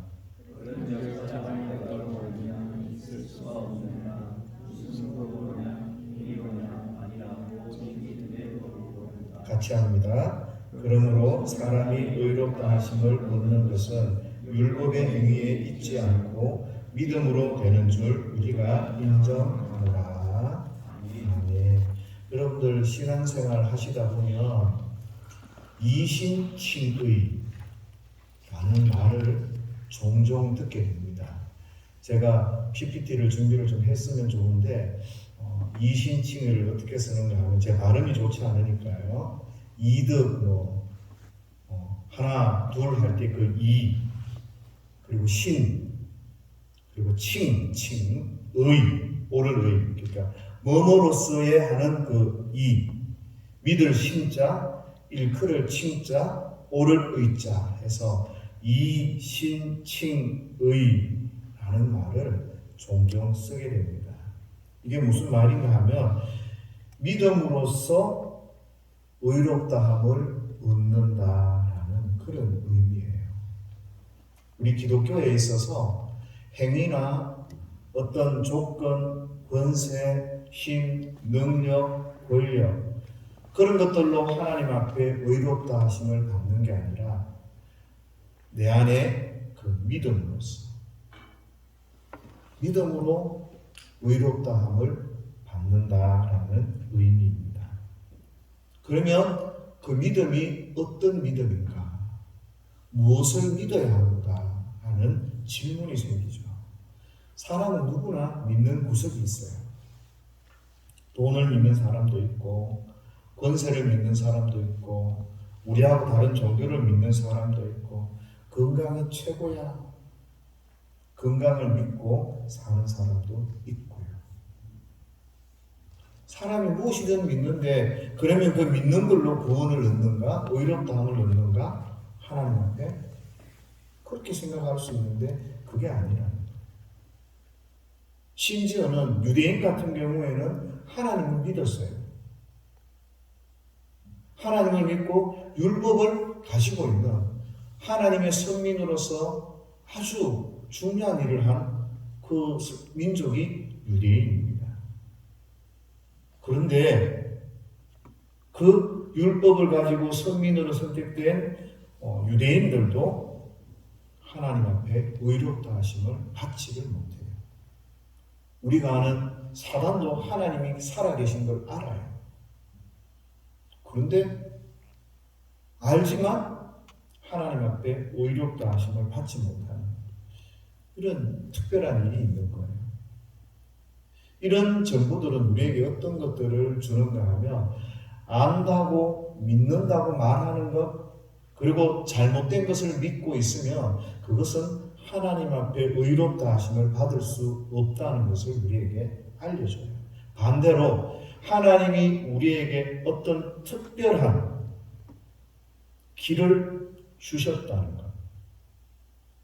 Speaker 3: 그런즉 세상에 따로 어디나 있을 수 없느니라. 무슨 법으로나 힘으로나 아니라 오직 믿음의 법으로
Speaker 2: 같이 합니다. 그러므로 사람이 의롭다 하심을 얻는 것은 율법의 행위에 있지 않고 믿음으로 되는 줄 우리가 인정하노라. 아멘. 여러분들 신앙생활 하시다 보면 이신칭의 라는 말을 종종 듣게 됩니다. 제가 PPT를 준비를 좀 했으면 좋은데 이신칭의를 어떻게 쓰는가 하면 제 발음이 좋지 않으니까요. 이득 하나 둘 할 때 그 이 그리고 신 그리고 칭 의 옳을 의 그러니까 뭐뭐로서의 하는 그 이 믿을 신자 일컬을 칭자 옳을 의자 해서 이신칭의 라는 말을 종종 쓰게 됩니다. 이게 무슨 말인가 하면 믿음으로써 의롭다함을 얻는다라는 그런 의미예요. 우리 기독교에 있어서 행위나 어떤 조건, 권세, 힘, 능력, 권력 그런 것들로 하나님 앞에 의롭다 하심을 받는 게 아니라 내 안에 그 믿음으로 의롭다함을 받는다라는 의미입니다. 그러면 그 믿음이 어떤 믿음인가? 무엇을 믿어야 하는가 하는 하는 질문이 생기죠. 사람은 누구나 믿는 구석이 있어요. 돈을 믿는 사람도 있고, 권세를 믿는 사람도 있고, 우리하고 다른 종교를 믿는 사람도 있고, 건강이 최고야. 건강을 믿고 사는 사람도 있고요. 사람이 무엇이든 믿는데, 그러면 그 믿는 걸로 구원을 얻는가? 의롭다함을 얻는가? 하나님 앞에 그렇게 생각할 수 있는데 그게 아니라는 거예요. 심지어는 유대인 같은 경우에는 하나님을 믿었어요. 하나님을 믿고 율법을 가지고 있는 하나님의 선민으로서 아주 중요한 일을 한 그 민족이 유대인입니다. 그런데 그 율법을 가지고 선민으로 선택된 유대인들도 하나님 앞에 의롭다 하심을 받지를 못해요. 우리가 아는 사단도 하나님이 살아계신 걸 알아요. 그런데 알지만 하나님 앞에 의롭다 하심을 받지 못하는 이런 특별한 일이 있는 거예요. 이런 정보들은 우리에게 어떤 것들을 주는가 하면 안다고 믿는다고 말하는 것, 그리고 잘못된 것을 믿고 있으면 그것은 하나님 앞에 의롭다 하심을 받을 수 없다는 것을 우리에게 알려줘요. 반대로 하나님이 우리에게 어떤 특별한 길을 주셨다는 것,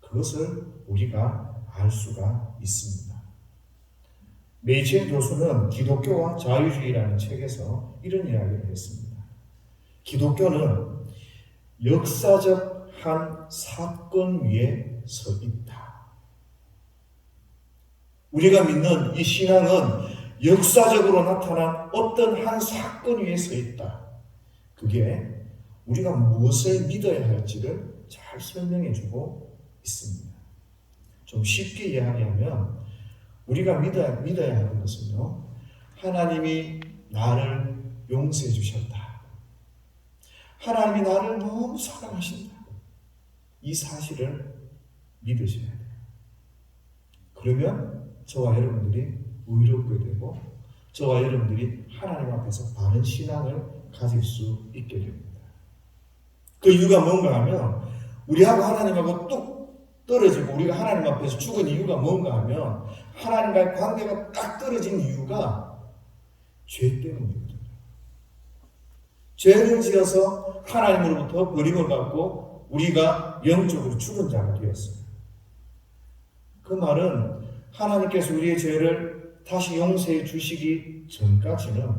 Speaker 2: 그것을 우리가 알 수가 있습니다. 메이첸 교수는 기독교와 자유주의라는 책에서 이런 이야기를 했습니다. 기독교는 역사적 한 사건 위에 서 있다. 우리가 믿는 이 신앙은 역사적으로 나타난 어떤 한 사건 위에 서 있다. 그게 우리가 무엇을 믿어야 할지를 잘 설명해주고 있습니다. 좀 쉽게 이야기하면 우리가 믿어야 하는 것은요, 하나님이 나를 용서해 주셨다. 하나님이 나를 너무 사랑하신다. 이 사실을 믿으셔야 돼요. 그러면 저와 여러분들이 의롭게 되고 저와 여러분들이 하나님 앞에서 바른 신앙을 가질 수 있게 됩니다. 그 이유가 뭔가 하면 우리하고 하나님하고 뚝 떨어지고 우리가 하나님 앞에서 죽은 이유가 뭔가 하면 하나님과의 관계가 딱 떨어진 이유가 죄 때문이거든요. 죄를 지어서 하나님으로부터 버림을 받고 우리가 영적으로 죽은 자가 되었어요. 그 말은 하나님께서 우리의 죄를 다시 용서해 주시기 전까지는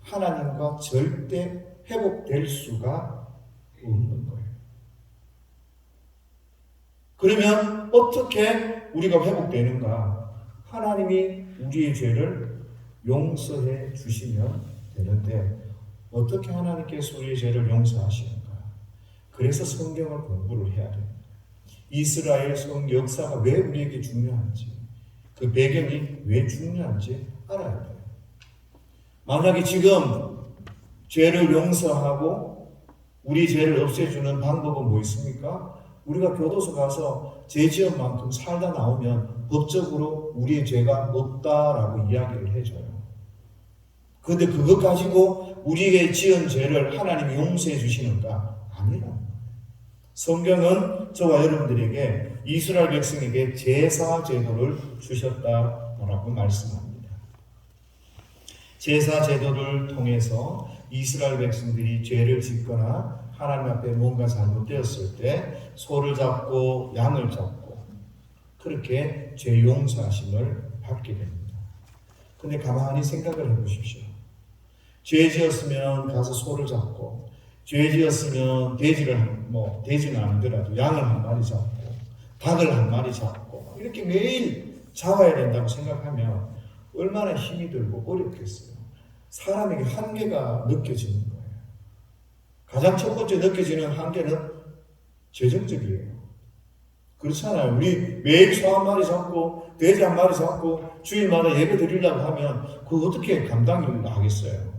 Speaker 2: 하나님과 절대 회복될 수가 없는 거예요. 그러면 어떻게 우리가 회복되는가? 하나님이 우리의 죄를 용서해 주시면 되는데 어떻게 하나님께서 우리의 죄를 용서하시는가? 그래서 성경을 공부를 해야 됩니다. 이스라엘 성 역사가 왜 우리에게 중요한지, 그 배경이 왜 중요한지 알아야 돼요. 만약에 지금 죄를 용서하고 우리 죄를 없애주는 방법은 뭐 있습니까? 우리가 교도소 가서 죄 지은 만큼 살다 나오면 법적으로 우리의 죄가 없다라고 이야기를 해줘요. 그런데 그것 가지고 우리에게 지은 죄를 하나님이 용서해 주시는가? 아니라는 거예요. 성경은 저와 여러분들에게 이스라엘 백성에게 제사 제도를 주셨다라고 말씀합니다. 제사 제도를 통해서 이스라엘 백성들이 죄를 짓거나 하나님 앞에 뭔가 잘못되었을 때 소를 잡고 양을 잡고 그렇게 죄 용서하심을 받게 됩니다. 근데 가만히 생각을 해보십시오. 죄 지었으면 가서 소를 잡고 죄 지었으면 돼지는 아니더라도 양을 한 마리 잡고 닭을 한 마리 잡고 이렇게 매일 잡아야 된다고 생각하면 얼마나 힘이 들고 어렵겠어요. 사람에게 한계가 느껴지는 거예요. 가장 첫 번째 느껴지는 한계는 재정적이에요. 그렇잖아요. 우리 매일 소 한 마리 잡고 돼지 한 마리 잡고 주일마다 예배 드리려고 하면 그거 어떻게 감당이 하겠어요?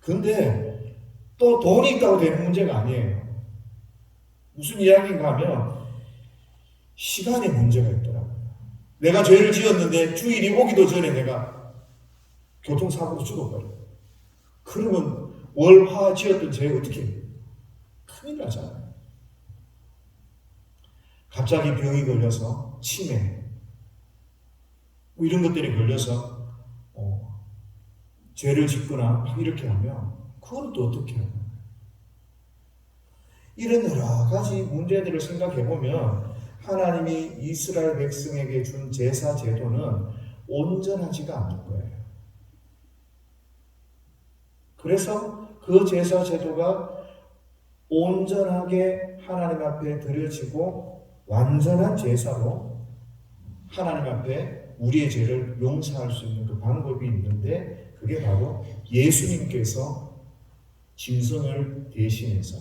Speaker 2: 근데 또 돈이 있다고 되는 문제가 아니에요. 무슨 이야기인가 하면 시간에 문제가 있더라고요. 내가 죄를 지었는데 주일이 오기도 전에 내가 교통사고로 죽어버려요. 그러면 월, 화 지었던 죄 어떻게 해요? 큰일 나잖아요. 갑자기 병이 걸려서 치매 뭐 이런 것들이 걸려서 죄를 짓거나 막 이렇게 하면 그건 또 어떻게 해요? 이런 여러 가지 문제들을 생각해 보면 하나님이 이스라엘 백성에게 준 제사 제도는 온전하지가 않은 거예요. 그래서 그 제사 제도가 온전하게 하나님 앞에 드려지고 완전한 제사로 하나님 앞에 우리의 죄를 용서할 수 있는 그 방법이 있는데 그게 바로 예수님께서 짐승을 대신해서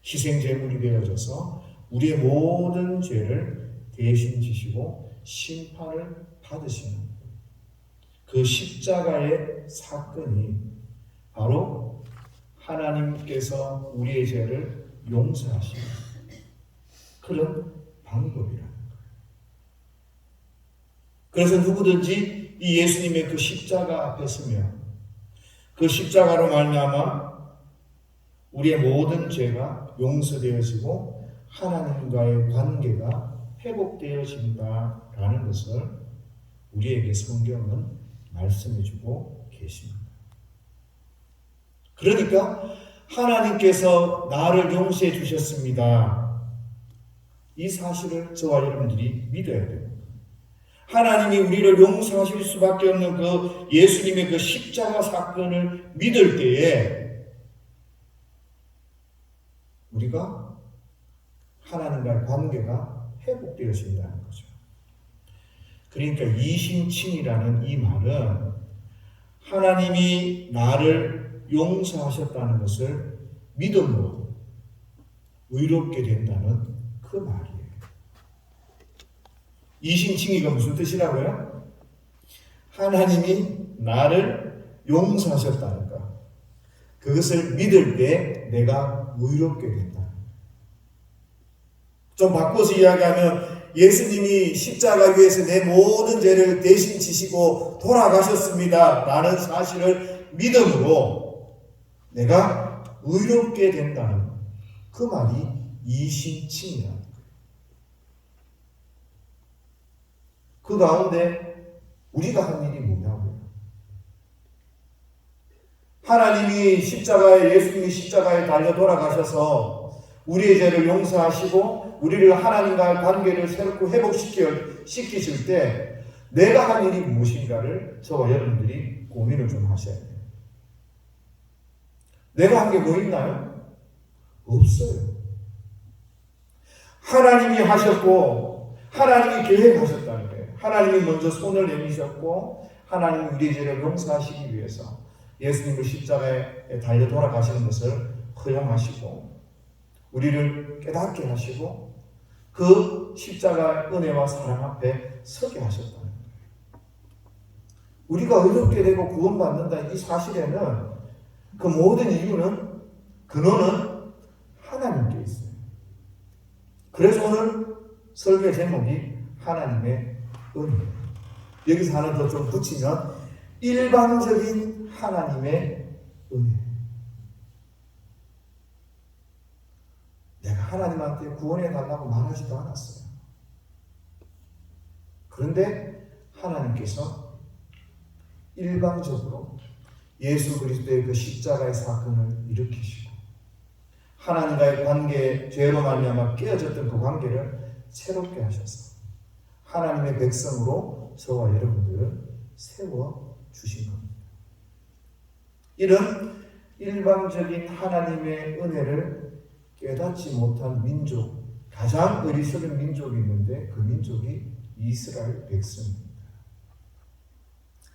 Speaker 2: 희생제물이 되어져서 우리의 모든 죄를 대신 지시고 심판을 받으시는 그 십자가의 사건이 바로 하나님께서 우리의 죄를 용서하시는 그런 방법이라는 거예요. 그래서 누구든지 이 예수님의 그 십자가 앞에 서면 그 십자가로 말미암아 우리의 모든 죄가 용서되어지고 하나님과의 관계가 회복되어진다라는 것을 우리에게 성경은 말씀해주고 계십니다. 그러니까 하나님께서 나를 용서해 주셨습니다. 이 사실을 저와 여러분들이 믿어야 돼요. 하나님이 우리를 용서하실 수밖에 없는 그 예수님의 그 십자가 사건을 믿을 때에 우리가 하나님과의 관계가 회복되어진다는 거죠. 그러니까 이신칭이라는 이 말은 하나님이 나를 용서하셨다는 것을 믿음으로 의롭게 된다는 그 말이에요. 이신칭이가 무슨 뜻이라고요? 하나님이 나를 용서하셨다는 것. 그것을 믿을 때 내가 의롭게 된다. 좀 바꿔서 이야기하면 예수님이 십자가 위에서 내 모든 죄를 대신 지시고 돌아가셨습니다. 라는 사실을 믿음으로 내가 의롭게 된다는 그 말이 이신칭이라는 거예요. 그 가운데 우리가 한 일이 뭐냐고요? 하나님이 예수님이 십자가에 달려 돌아가셔서 우리의 죄를 용서하시고 우리를 하나님과의 관계를 새롭게 회복시키실 때 내가 한 일이 무엇인가를 저와 여러분들이 고민을 좀 하셔야 돼요. 내가 한 게 뭐 있나요? 없어요. 하나님이 하셨고 하나님이 계획하셨다는 거예요. 하나님이 먼저 손을 내미셨고 하나님이 우리의 죄를 용서하시기 위해서 예수님을 십자가에 달려 돌아가시는 것을 허용하시고 우리를 깨닫게 하시고 그 십자가의 은혜와 사랑 앞에 서게 하셨다는 거예요. 우리가 의롭게 되고 구원받는다 이 사실에는 그 모든 이유는 근원은 하나님께 있어요. 그래서 오늘 설교 제목이 하나님의 은혜. 여기서 하나 더 좀 붙이면 일방적인 하나님의 은혜. 내가 하나님한테 구원해달라고 말하지도 않았어요. 그런데 하나님께서 일방적으로 예수 그리스도의 그 십자가의 사건을 일으키시고 하나님과의 관계, 죄로 말미암아 깨어졌던 그 관계를 새롭게 하셔서 하나님의 백성으로 저와 여러분들을 세워주신 겁니다. 이런 일방적인 하나님의 은혜를 깨닫지 못한 민족, 가장 어리석은 민족이 있는데 그 민족이 이스라엘 백성입니다.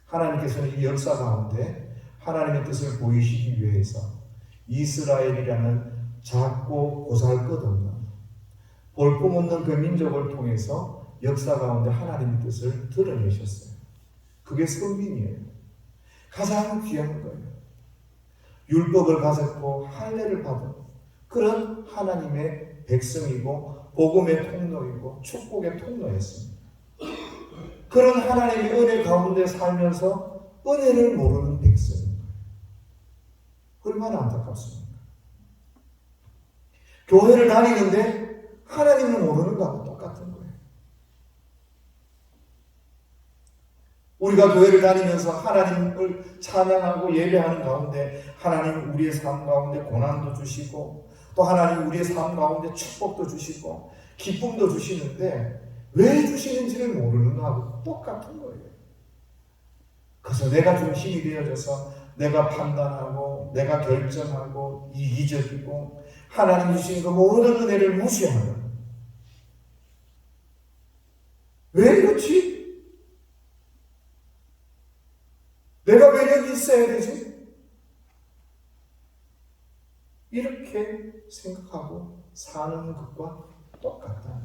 Speaker 2: 하나님께서는 이 역사 가운데 하나님의 뜻을 보이시기 위해서 이스라엘이라는 작고 보잘것없는 볼품없는 그 민족을 통해서 역사 가운데 하나님의 뜻을 드러내셨어요. 그게 성민이에요. 가장 귀한 거예요. 율법을 가졌고 할례를 받은 그런 하나님의 백성이고 복음의 통로이고 축복의 통로였습니다. 그런 하나님의 은혜 가운데 살면서 은혜를 모르는 백성입니다. 얼마나 안타깝습니까? 교회를 다니는데 하나님을 모르는 거하고 똑같은 거예요. 우리가 교회를 다니면서 하나님을 찬양하고 예배하는 가운데 하나님 우리의 삶 가운데 고난도 주시고 또 하나님 우리의 삶 가운데 축복도 주시고 기쁨도 주시는데 왜 주시는지를 모르는 거하고 똑같은 거예요. 그래서 내가 좀 힘이 되어져서 내가 판단하고 내가 결정하고 이기적이고 하나님 주신 그 모든 은혜를 무시하는 거예요. 왜 이렇지? 내가 왜 여기 있어야 되지? 이렇게 생각하고 사는 것과 똑같다.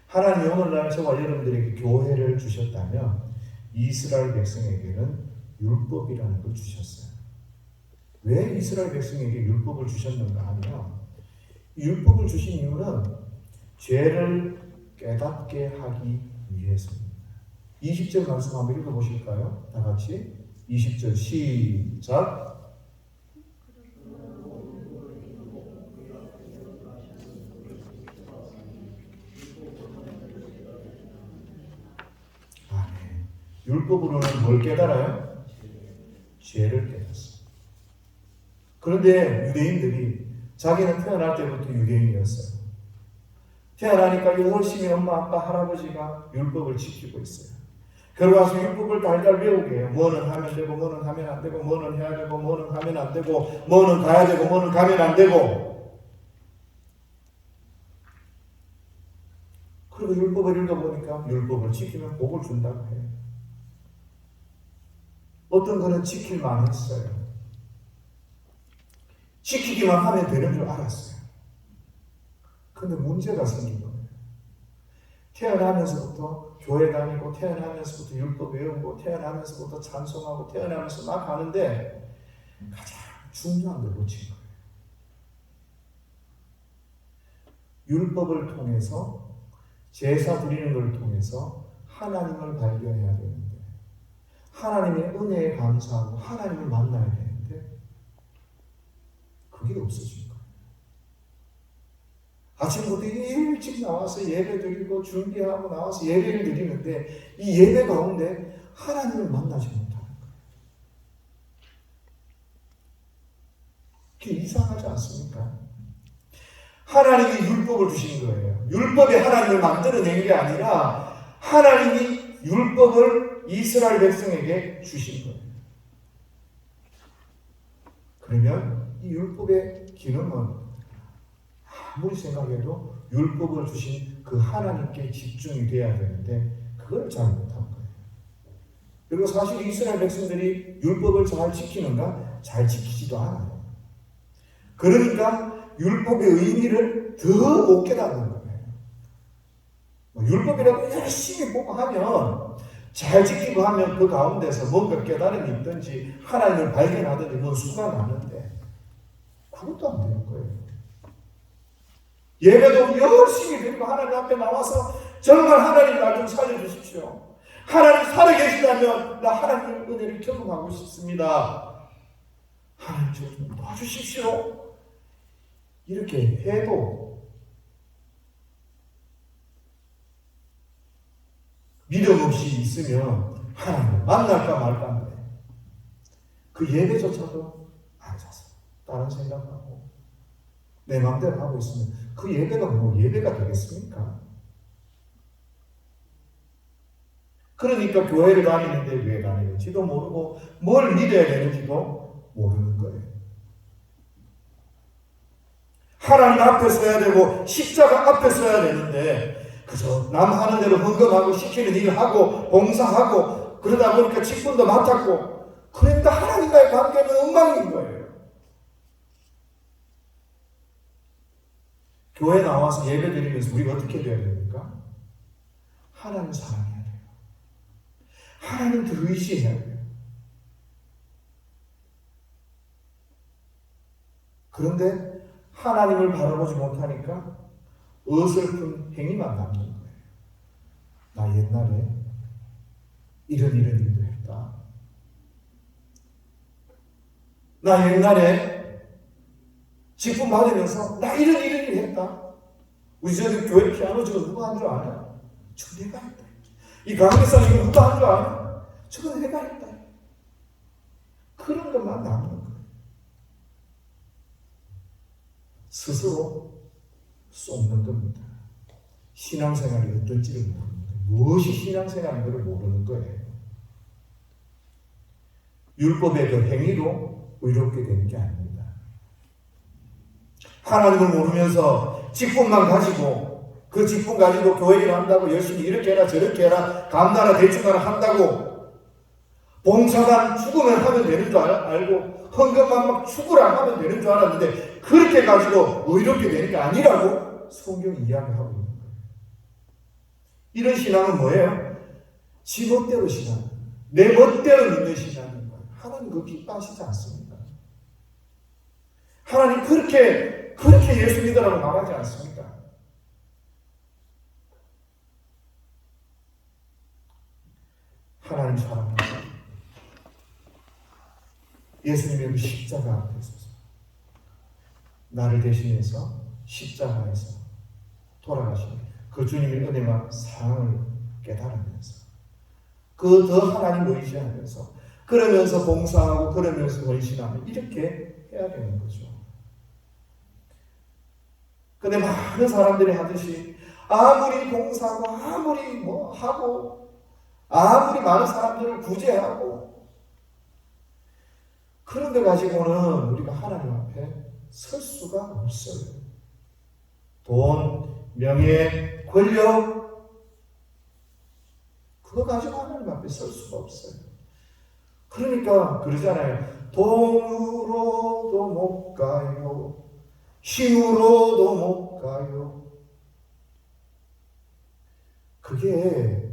Speaker 2: 하나님이 오늘날 저와 여러분들에게 교회를 주셨다면 이스라엘 백성에게는 율법이라는 걸 주셨어요. 왜 이스라엘 백성에게 율법을 주셨는가 하면 율법을 주신 이유는 죄를 깨닫게 하기 위해서입니다. 20절 말씀 한번 읽어보실까요? 다 같이 20절 시작. 아멘. 율법으로는 뭘 깨달아요? 죄를 깨닫습니다. 그런데 유대인들이 자기는 태어날 때부터 유대인이었어요. 태어나니까 열심히 엄마, 아빠, 할아버지가 율법을 지키고 있어요. 그러고서 율법을 달달 외우게 해요. 뭐는 하면 되고 뭐는 하면 안 되고 뭐는 해야 되고 뭐는 하면 안 되고 뭐는 가야 되고 뭐는 가면 안 되고. 그리고 율법을 읽어보니까 율법을 지키면 복을 준다고 해요. 어떤 거는 지킬만 했어요. 지키기만 하면 되는 줄 알았어요. 근데 문제가 생긴 거예요. 태어나면서부터 교회 다니고 태어나면서부터 율법 외우고 태어나면서부터 찬송하고 태어나면서 막 하는데 가장 중요한 걸 놓친 거예요. 율법을 통해서 제사 드리는 걸 통해서 하나님을 발견해야 되는데 하나님의 은혜에 감사하고 하나님을 만나야 되는데 그게 없어진 거예요. 아침부터 일찍 나와서 예배 드리고 준비하고 나와서 예배를 드리는데 이 예배 가운데 하나님을 만나지 못하는 거예요. 그게 이상하지 않습니까? 하나님이 율법을 주신 거예요. 율법이 하나님을 만들어낸 게 아니라 하나님이 율법을 이스라엘 백성에게 주신 거예요. 그러면 이 율법의 기능은 아무리 생각해도 율법을 주신 그 하나님께 집중이 돼야 되는데 그걸 잘 못한 거예요. 그리고 사실 이스라엘 백성들이 율법을 잘 지키는가? 잘 지키지도 않아요. 그러니까 율법의 의미를 더 못 깨닫는 거예요. 율법이라고 열심히 보고 하면 잘 지키고 하면 그 가운데서 뭔가 깨달음이 있든지 하나님을 발견하든지 뭔 수가 나는데 그것도 안 되는 거예요. 예배도 열심히 드리고 하나님 앞에 나와서 정말 하나님 나 좀 살려주십시오. 하나님 살아계시다면 나 하나님의 은혜를 경험하고 싶습니다. 하나님 좀 도와주십시오. 이렇게 해도 믿음 없이 있으면 하나님을 만날까 말까인데 그 예배조차도 앉아서 다른 생각하고 내 마음대로 하고 있으면 그 예배가 뭐 예배가 되겠습니까? 그러니까 교회를 다니는데 왜 다니는지도 모르고 뭘 믿어야 되는지도 모르는 거예요. 하나님 앞에 서야 되고 십자가 앞에 서야 되는데 그래서 남 하는 대로 헌금하고 시키는 일을 하고 봉사하고 그러다 보니까 직분도 맡았고 그러니까 하나님과의 관계는 엉망인 거예요. 교회 나와서 예배 드리면서 우리가 어떻게 돼야 됩니까? 하나님 사랑해야 돼요. 하나님 더 의지해야 돼요. 그런데 하나님을 바라보지 못하니까 어설픈 행위만 남는 거예요. 나 옛날에 이런 일도 했다. 나 옛날에 직분 받으면서 나 이런 일 했다. 우리 저기 교회 피아노 저거 누가 한 줄 아냐? 저 내가 했다. 이 강대상 이거 누가 한 줄 아냐? 저거 내가 했다. 그런 것만 남는 거예요. 스스로 쏟는 겁니다. 신앙생활이 어떨지를 모르는 거예요. 무엇이 신앙생활인 것을 모르는 거예요. 율법의 그 행위로 의롭게 되는 게 아닙니다. 하나님을 모르면서 직분만 가지고 그 직분 가지고 교회 일 한다고 열심히 이렇게 해라 저렇게 해라 감나라 대충하라 한다고 봉사만 죽으면 하면 되는 줄 알고 헌금만 막 죽으라 하면 되는 줄 알았는데 그렇게 가지고 의롭게 되는 게 아니라고 성경이 이야기하고 있는 거예요. 이런 신앙은 뭐예요? 지 멋대로 신앙, 내 멋대로 믿는 신앙인 거예요. 하나님 그거 기뻐하시지 않습니다. 하나님 그렇게 예수 믿으라고 말하지 않습니까? 하나님 사랑합니다. 예수님의 그 십자가 앞에 서서 나를 대신해서 십자가에서 돌아가신 그 주님의 은혜와 사랑을 깨달으면서 그 더 하나님 의지하면서 그러면서 봉사하고 그러면서 헌신하면 이렇게 해야 되는 거죠. 근데 많은 사람들이 하듯이 아무리 봉사하고 아무리 뭐 하고 아무리 많은 사람들을 구제하고 그런 데 가지고는 우리가 하나님 앞에 설 수가 없어요. 돈, 명예, 권력 그거 가지고 하나님 앞에 설 수가 없어요. 그러니까 그러잖아요. 돈으로도 못 가요. 힘으로도 못 가요. 그게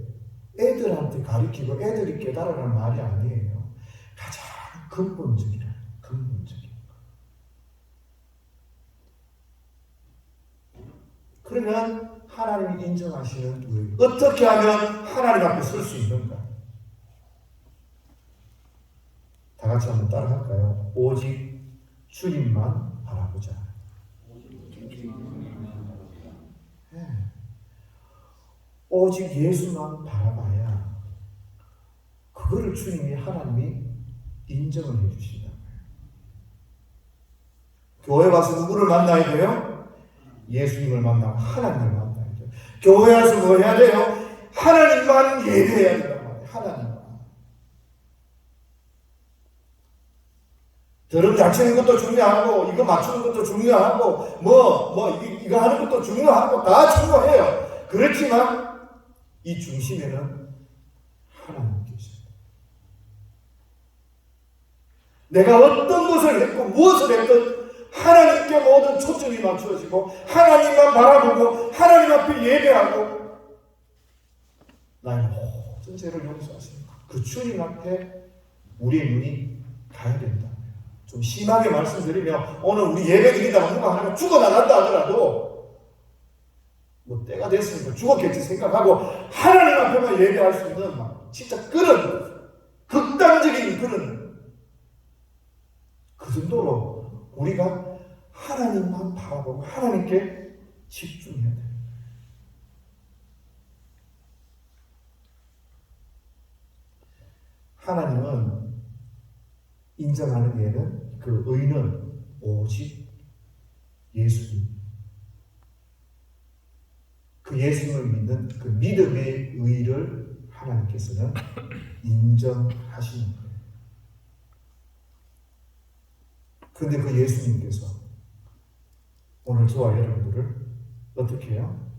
Speaker 2: 애들한테 가르치고 애들이 깨달으라는 말이 아니에요. 가장 근본적인 거. 그러면 하나님이 인정하시는 의. 어떻게 하면 하나님 앞에 설 수 있는가? 다 같이 한번 따라 할까요? 오직 주님만 바라보자. 네. 오직 예수만 바라봐야 그거를 주님이 하나님이 인정을 해주신다고요. 교회 와서 누구를 만나야 돼요? 예수님을 만나고 하나님을 만나야 돼요. 교회 와서 뭐 해야 돼요? 하나님만 예배해야 된단 말이에요. 하나님만. 드럼 잘 치는 것도 중요하고 이거 맞추는 것도 중요하고 이거 하는 것도 중요하고 다 중요해요. 그렇지만 이 중심에는 하나님 계십니다. 내가 어떤 것을 했고 무엇을 했든 하나님께 모든 초점이 맞추어지고 하나님만 바라보고 하나님 앞에 예배하고 나의 모든 죄를 용서하시는 그 주님 앞에 우리의 눈이 가야 된다. 좀 심하게 말씀드리면 오늘 우리 예배 드리다가 누가 하나가 죽어나간다 하더라도 뭐 때가 됐으니까 죽었겠지 생각하고 하나님 앞에만 예배할 수 있는 진짜 그런 극단적인 그 정도로 우리가 하나님만 바라보고 하나님께 집중해야 돼요. 하나님은 인정하는 예는 그 의는 오직 예수님. 그 예수님을 믿는 그 믿음의 의를 하나님께서는 인정하시는 거예요. 그런데 그 예수님께서 오늘 저와 여러분들을 어떻게 해요?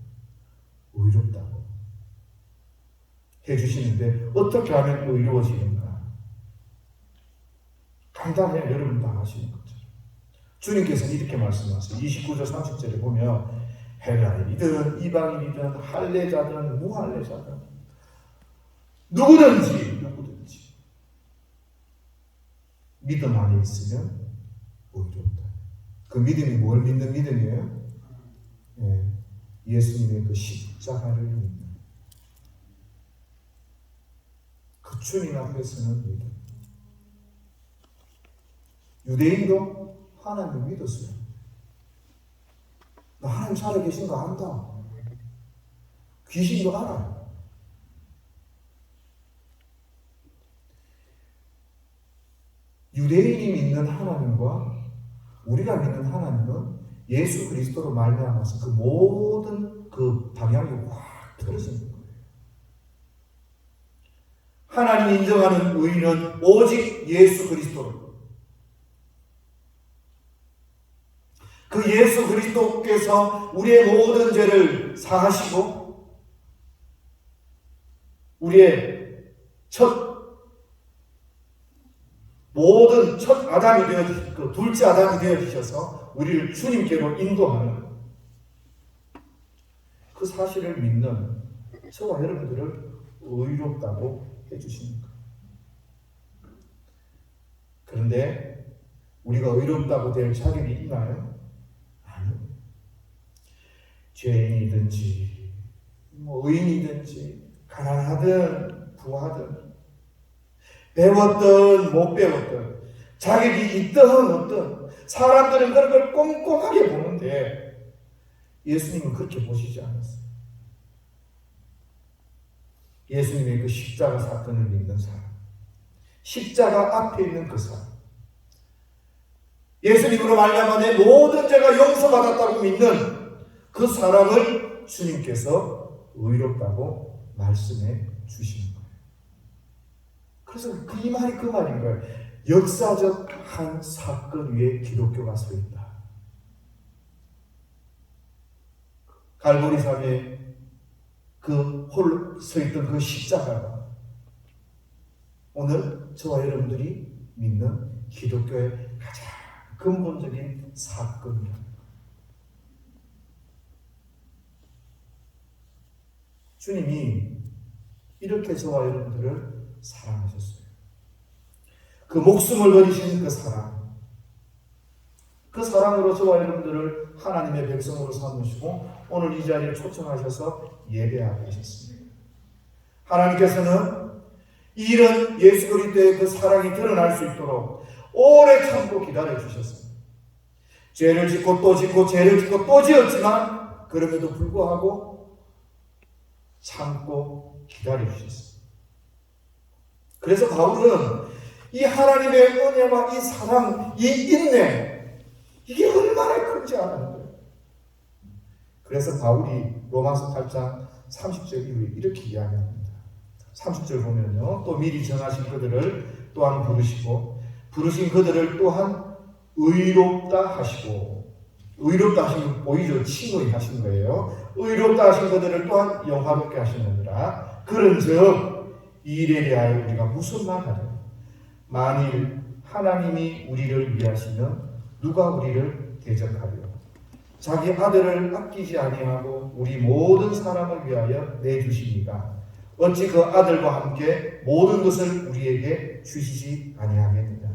Speaker 2: 의롭다고 해주시는데 어떻게 하면 의로워지는가? 간단해요. 여러분 다 아시는 거죠. 주님께서는 이렇게 말씀하세요. 29절 30절에 보면 헬라인이든 이방인이든 할례자든 무할례자든 누구든지 믿음 안에 있으면 의롭다. 그 믿음이 뭘 믿는 믿음이에요? 예, 예수님의 그 십자가를 믿는, 그 주님 앞에서는 믿음. 유대인도 하나님을 믿었어요. 나 하나님 살아계신 거 안다. 귀신도 알아요. 유대인이 믿는 하나님과 우리가 믿는 하나님은 예수 그리스도로 말미암아서 그 모든 그 방향이 확 틀어지는 거예요. 하나님이 인정하는 의인은 오직 예수 그리스도. 그 예수 그리스도께서 우리의 모든 죄를 사하시고 우리의 모든 첫 아담이 되어 그 둘째 아담이 되어 주셔서 우리를 주님께로 인도하는 그 사실을 믿는 저와 여러분들을 의롭다고 해주시는 거예요. 그런데 우리가 의롭다고 될 자격이 있나요? 아니요. 죄인이든지 의인이든지 가난하든 부하든 배웠든 못 배웠든 자격이 있든 없든 사람들은 그런 걸 꼼꼼하게 보는데 예수님은 그렇게 보시지 않았어요. 예수님의 그 십자가 사건을 믿는 사람, 십자가 앞에 있는 그 사람, 예수님으로 말미암아 내 모든 죄가 용서받았다고 믿는 그 사람을 주님께서 의롭다고 말씀해 주시는 거예요. 그래서 이 말이 그 말인 거예요. 역사적 한 사건 위에 기독교가 서 있다. 갈보리산에 그 홀로 서 있던 그 십자가가 오늘 저와 여러분들이 믿는 기독교의 가장 근본적인 사건이다. 주님이 이렇게 저와 여러분들을 사랑하셨어요. 그 목숨을 버리신 그 사랑, 그 사랑으로 저와 여러분들을 하나님의 백성으로 삼으시고 오늘 이 자리에 초청하셔서 예배하게 하셨습니다. 하나님께서는 이런 예수 그리스도의 그 사랑이 드러날 수 있도록 오래 참고 기다려 주셨습니다. 죄를 짓고 또 짓고 죄를 짓고 또 지었지만 그럼에도 불구하고 참고 기다려 주셨습니다. 그래서 바울은 이 하나님의 은혜와 이 사랑, 이 인내, 이게 얼마나 큰지 아는 거예요. 그래서 바울이 로마서 8장 30절 이후에 이렇게 이야기합니다. 30절 보면요, 또 미리 정하신 그들을 또한 부르시고 부르신 그들을 또한 의롭다 하시고, 의롭다 하신 거 보이죠? 칭의 하신 거예요. 의롭다 하신 그들을 또한 영화롭게 하시느니라. 그런즉 이 일에 대하여 우리가 무슨 말 하랴? 만일 하나님이 우리를 위하시면 누가 우리를 대적하리요? 자기 아들을 아끼지 아니하고 우리 모든 사람을 위하여 내주시니까 어찌 그 아들과 함께 모든 것을 우리에게 주시지 아니하겠느냐.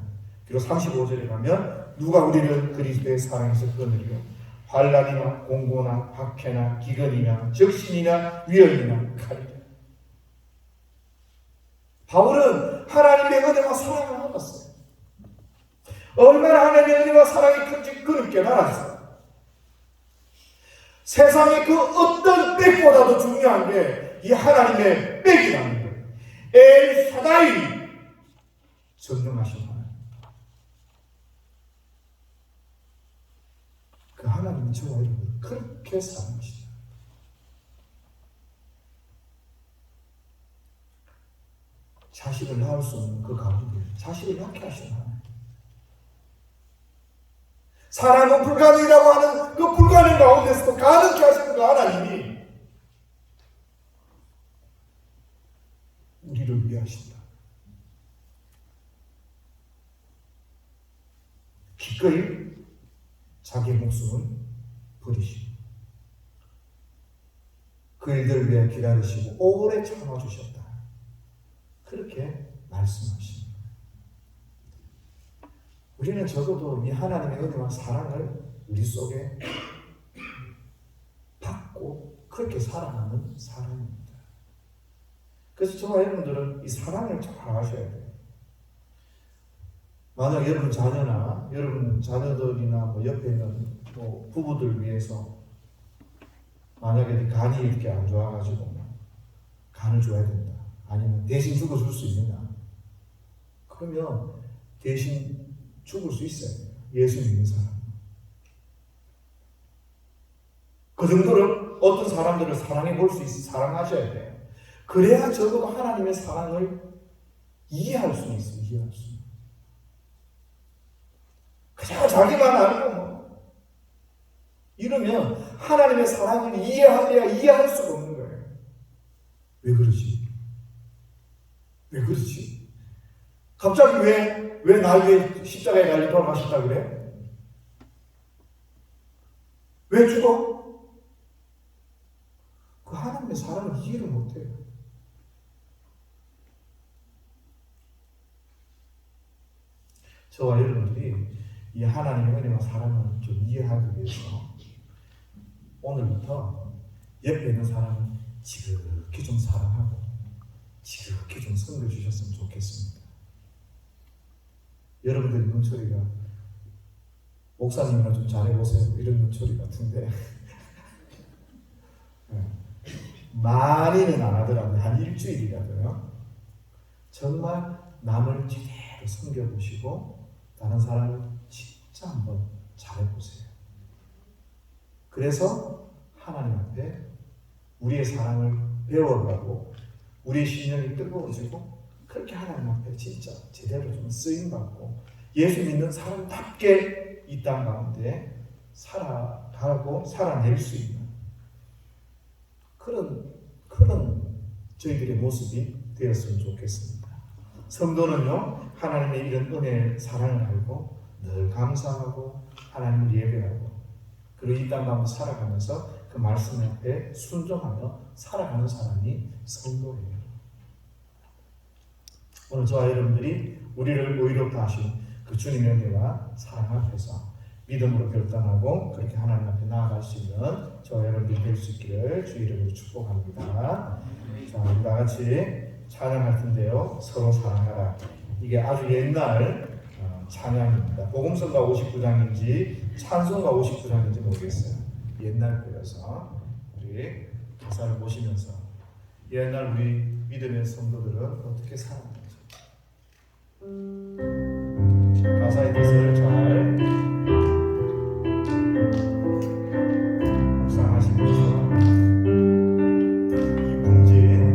Speaker 2: 그리고 35절에 가면 누가 우리를 그리스도의 사랑에서 끊으리요? 환난이나 공고나 박해나 기근이나 적신이나 위험이나 칼이라. 바울은 하나님의 은혜와 사랑을 알았어요. 얼마나 하나님의 은혜와 사랑이 큰지 그는 깨달았어요. 세상의 그 어떤 백보다도 중요한 게 이 하나님의 백이라는 거예요. 엘 사다이, 전능하신 하나님. 그 하나님이 저와 여러분을 그렇게 사랑하시다. 자식을 낳을 수 없는 그 가운데 자식을 낳게 하시는 하나님. 사람은 불가능이라고 하는 그 불가능 가운데서도 가능케 하시는 그 하나님이 우리를 위하신다. 기꺼이 자기 목숨을 버리시고 그 일들을 위해 기다리시고 오래 참아주셨다. 그렇게 말씀하십니다. 우리는 적어도 이 하나님의 은혜와 사랑을 우리 속에 받고 그렇게 살아가는 사람입니다. 그래서 저와 여러분들은 이 사랑을 잘 아셔야 돼요. 만약 여러분 자녀나 여러분 자녀들이나 뭐 옆에 있는 뭐 부부들 위해서 만약에 간이 이렇게 안 좋아가지고 간을 줘야 된다. 아니면 대신 죽어줄 수 있느냐? 그러면 대신 죽을 수 있어야 돼요. 예수 믿는 사람. 그 정도로 어떤 사람들을 사랑해 볼 수 있어 사랑하셔야 돼요. 그래야 적어도 하나님의 사랑을 이해할 수 있어요. 이해할 수. 그냥 자기만 알고 뭐 이러면 하나님의 사랑을 이해하려야 이해할 수가 없는 거예요. 왜 그러지? 왜 그러지? 갑자기 왜 날 위해 십자가에 달려 돌아가셨다 그래? 왜 죽어? 그 하나님의 사랑을 이해를 못해요. 저와 여러분들이 이 하나님의 은혜와 사랑을 좀 이해하기 위해서 오늘부터 옆에 있는 사람을 지극히 좀 사랑하고 지극히 좀 섬겨주셨으면 좋겠습니다. 여러분들의 눈초리가 목사님이나 좀 잘해보세요. 이런 눈초리 같은데 많이는 안 하더라도 한 일주일이라도요. 정말 남을 제대로 섬겨보시고 다른 사람을 진짜 한번 잘해보세요. 그래서 하나님 앞에 우리의 사랑을 배워가고 우리의 심령이 뜨거워지고 그렇게 하나님 앞에 진짜 제대로 좀 쓰임받고 예수 믿는 사람답게 이 땅 가운데 살아가고 살아낼 수 있는 그런 저희들의 모습이 되었으면 좋겠습니다. 성도는요, 하나님의 이런 은혜의 사랑을 알고 늘 감사하고 하나님을 예배하고 그리고 이 땅 가운데 살아가면서 그 말씀 앞에 순종하며 살아가는 사람이 성도예요. 오늘 저와 여러분들이 우리를 의롭게 하신 그 주님의 은혜와 사랑 앞에서 믿음으로 결단하고 그렇게 하나님 앞에 나아갈 수 있는 저와 여러분들이 될 수 있기를 주 이름으로 축복합니다. 자, 우리 다 같이 찬양할 텐데요. 서로 사랑하라. 이게 아주 옛날 찬양입니다. 복음서가 59장인지 찬송가 59장인지 모르겠어요. 옛날 거여서 우리 가사를 보시면서 옛날 우리 믿음의 성도들은 어떻게 살았는지 가사의 뜻을 잘 묵상하시면서
Speaker 3: 제일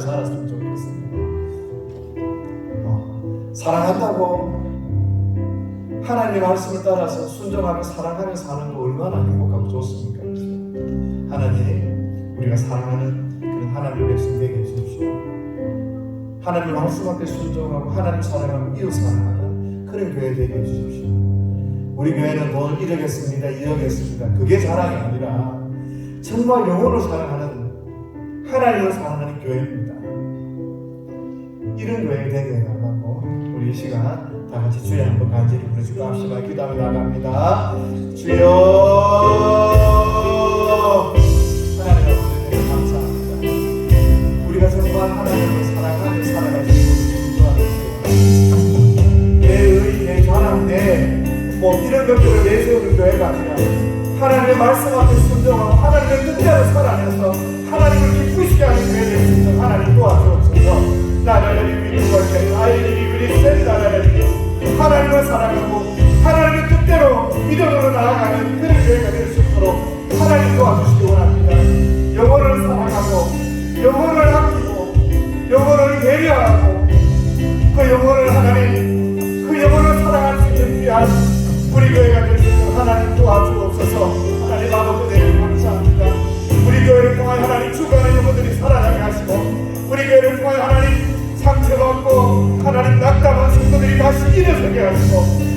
Speaker 2: 살았으면 좋겠습니다. 사랑한다고 하나님의 말씀을 따라서 순종하고 사랑하며 사는 거 얼마나 행복하고 좋습니까? 하나님, 우리가 사랑하는 그런 하나님의 백성 되게 해주십시오. 하나님의 말씀 앞에 순종하고 하나님 사랑하고 이웃 사랑하는 그런 교회 되게 해주십시오. 우리 교회는 뭘 이루겠습니다, 이루겠습니다. 그게 자랑이 아니라 정말 영혼을 사랑하는 하나님을 사랑하는 교회입니다. 이런 교회 되게 해달라고 우리 이 시간 다 같이 주여 한번 간절히 부르시고 합시다. 기도하며 나갑니다. 주여, 하나님 아버지 감사합니다. 우리가 정말 하나님을 사랑하며 살아갈 수 있는 내 자랑, 뭐 이런 것들을 내세우는 교회가 아니라 하나님의 말씀 앞에 순종하고 하나님의 뜻대로 살아내서 하나님을 기쁘시게 하는 교회 될 수 있는 하나님 도와주옵소서. 나라를 믿고 아이들이 그리스도의 나라를 하나님을 사랑하고 하나님의 뜻대로 믿음으로 나아가는 그런 교회가 될 수 있도록 하나님 도와주시기 원합니다. 영혼을 사랑하고 영혼을 아끼고 영혼을 배려하고 그 영혼을 하나님 그 영혼을 사랑할 수 있는 귀한 우리 교회가 될 수 있도록 하나님 도와주옵소서. 하나님 아버지 은혜를 감사합니다. 우리 교회를 통하여 하나님 죽어가는 영혼들이 살아나게 하시고 우리 교회를 통하여 하나님 상처받고 하나님 낙담한 성도들이 다시 일어서게 하시고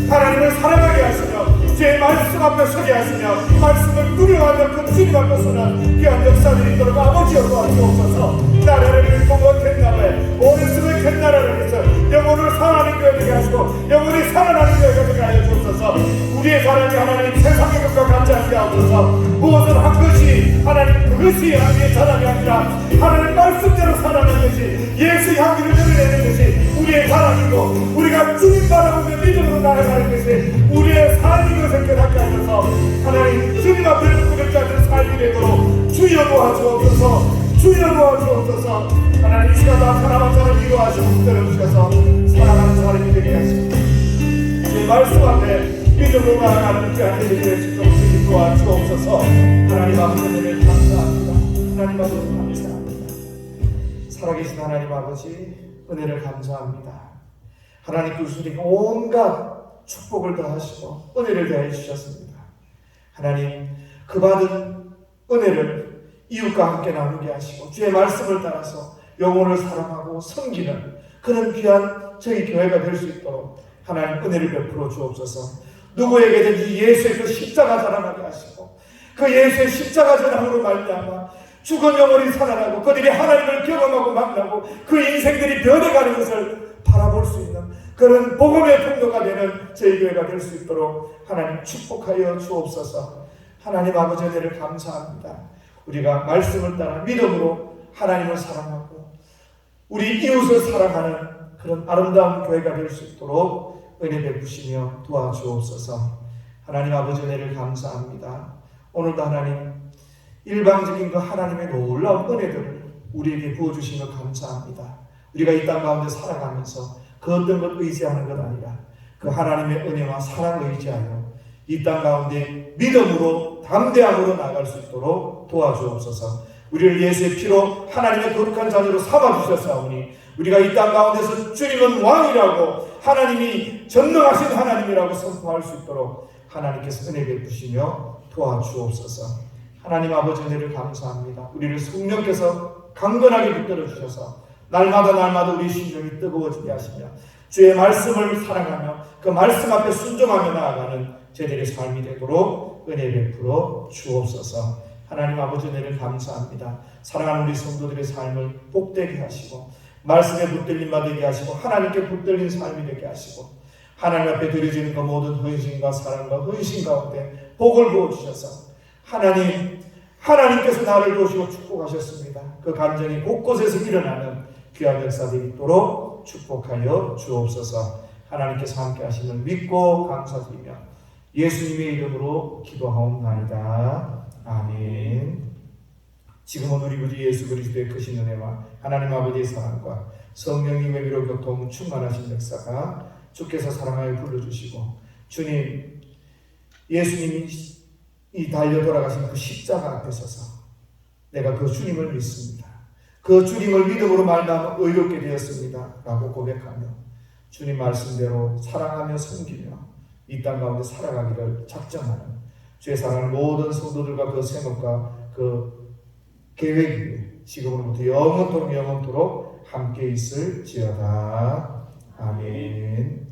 Speaker 2: 하나님을 사랑하게 하시며 제 말씀 앞에 서게 하시며 말씀을 두려워하며 그 주님 앞에 서는 귀한 역사들이 있도록 아버지여 도와주옵소서. 나라를 통한 캔나라에 오른손의 캔나라를 해서 영혼을 사랑하는 교회 되게 하시고 영혼이 살아나는 교회가 되게 하여 주옵소서. 우리의 사랑이 하나님 세상의 것과 같지 않게 하옵소서. 무엇을 한 것이 하나님 그것이 우리의 사랑이 아니라 하나님 말씀대로 살아가는 것이 예수의 향기를 드러내는 것이 우리의 사랑이고 우리가 주님 바라보며 믿음으로 나아가는 것이 우리의 삶인 것을 깨닫게 하셔서 하나님 주님 앞에 무릎 꿇는 삶이 되도록 주여 도와주옵소서. 주여 도와주옵소서. 하나님 이 시간 나타나만 사람 위로하시고 붙들어주셔서 사랑하는 사람이 되게 하시고 제 말씀 앞에 믿음으로 나아가는 귀한 일이 될 수 있도록 주님 도와주옵소서. 하나님 아버지 은혜를 감사합니다. 하나님 아버지 감사합니다. 살아계신 하나님 아버지 은혜를 감사합니다. 하나님 그 주님 온갖 축복을 더하시고 은혜를 더해 주셨습니다. 하나님 그 받은 은혜를 이웃과 함께 나누게 하시고 주의 말씀을 따라서 영혼을 사랑하고 섬기는 그런 귀한 저희 교회가 될 수 있도록 하나님 은혜를 베풀어 주옵소서. 누구에게든지 예수의 그 십자가 자랑하게 하시고 그 예수의 십자가 자랑으로 말미암아 죽은 영혼이 살아나고 그들이 하나님을 경험하고 만나고 그 인생들이 변해가는 것을 바라볼 수 있는 그런 복음의 통로가 되는 저희 교회가 될 수 있도록 하나님 축복하여 주옵소서. 하나님 아버지 은혜를 감사합니다. 우리가 말씀을 따라 믿음으로 하나님을 사랑하고 우리 이웃을 사랑하는 그런 아름다운 교회가 될 수 있도록 은혜 베푸시며 도와주옵소서. 하나님 아버지 은혜를 감사합니다. 오늘도 하나님 일방적인 그 하나님의 놀라운 은혜들을 우리에게 부어주시며 감사합니다. 우리가 이 땅 가운데 살아가면서 그 어떤 것 의지하는 것 아니라 그 하나님의 은혜와 사랑을 의지하여 이 땅 가운데 믿음으로 담대함으로 나아갈 수 있도록 도와주옵소서. 우리를 예수의 피로 하나님의 거룩한 자녀로 삼아주셨사오니 우리가 이 땅 가운데서 주님은 왕이라고 하나님이 전능하신 하나님이라고 선포할 수 있도록 하나님께서 은혜 베푸시며 도와주옵소서. 하나님 아버지 은혜를 감사합니다. 우리를 성령께서 강건하게 붙들어 주셔서 날마다 우리 심령이 뜨거워지게 하시며 주의 말씀을 사랑하며 그 말씀 앞에 순종하며 나아가는 저희들의 삶이 되도록 은혜 베풀어 주옵소서. 하나님 아버지 은혜를 감사합니다. 사랑하는 우리 성도들의 삶을 복되게 하시고 말씀에 붙들림 받게 하시고 하나님께 붙들린 삶이 되게 하시고 하나님 앞에 드려지는 그 모든 헌신과 사랑과 헌신 가운데 복을 부어주셔서 하나님께서 나를 도우시고 축복하셨습니다. 그 감정이 곳곳에서 일어나는 귀한 역사들이 있도록 축복하여 주옵소서. 하나님께서 함께 하심을 믿고 감사드리며 예수님의 이름으로 기도하옵나이다. 아멘. 지금은 우리 구주 예수 그리스도의 크신 은혜와 하나님 아버지의 사랑과 성령님의 위로 교통 충만하신 역사가 주께서 사랑하여 불러주시고 주님 예수님이 이 달려 돌아가신 그 십자가 앞에 서서 내가 그 주님을 믿습니다. 그 주님을 믿음으로 말미암아 의롭게 되었습니다 라고 고백하며 주님 말씀대로 사랑하며 섬기며 이 땅 가운데 살아가기를 작정하는 주의 사랑하는 모든 성도들과 그 생각과 그 계획이 지금으로부터 영원토록 함께 있을지어다. 아멘.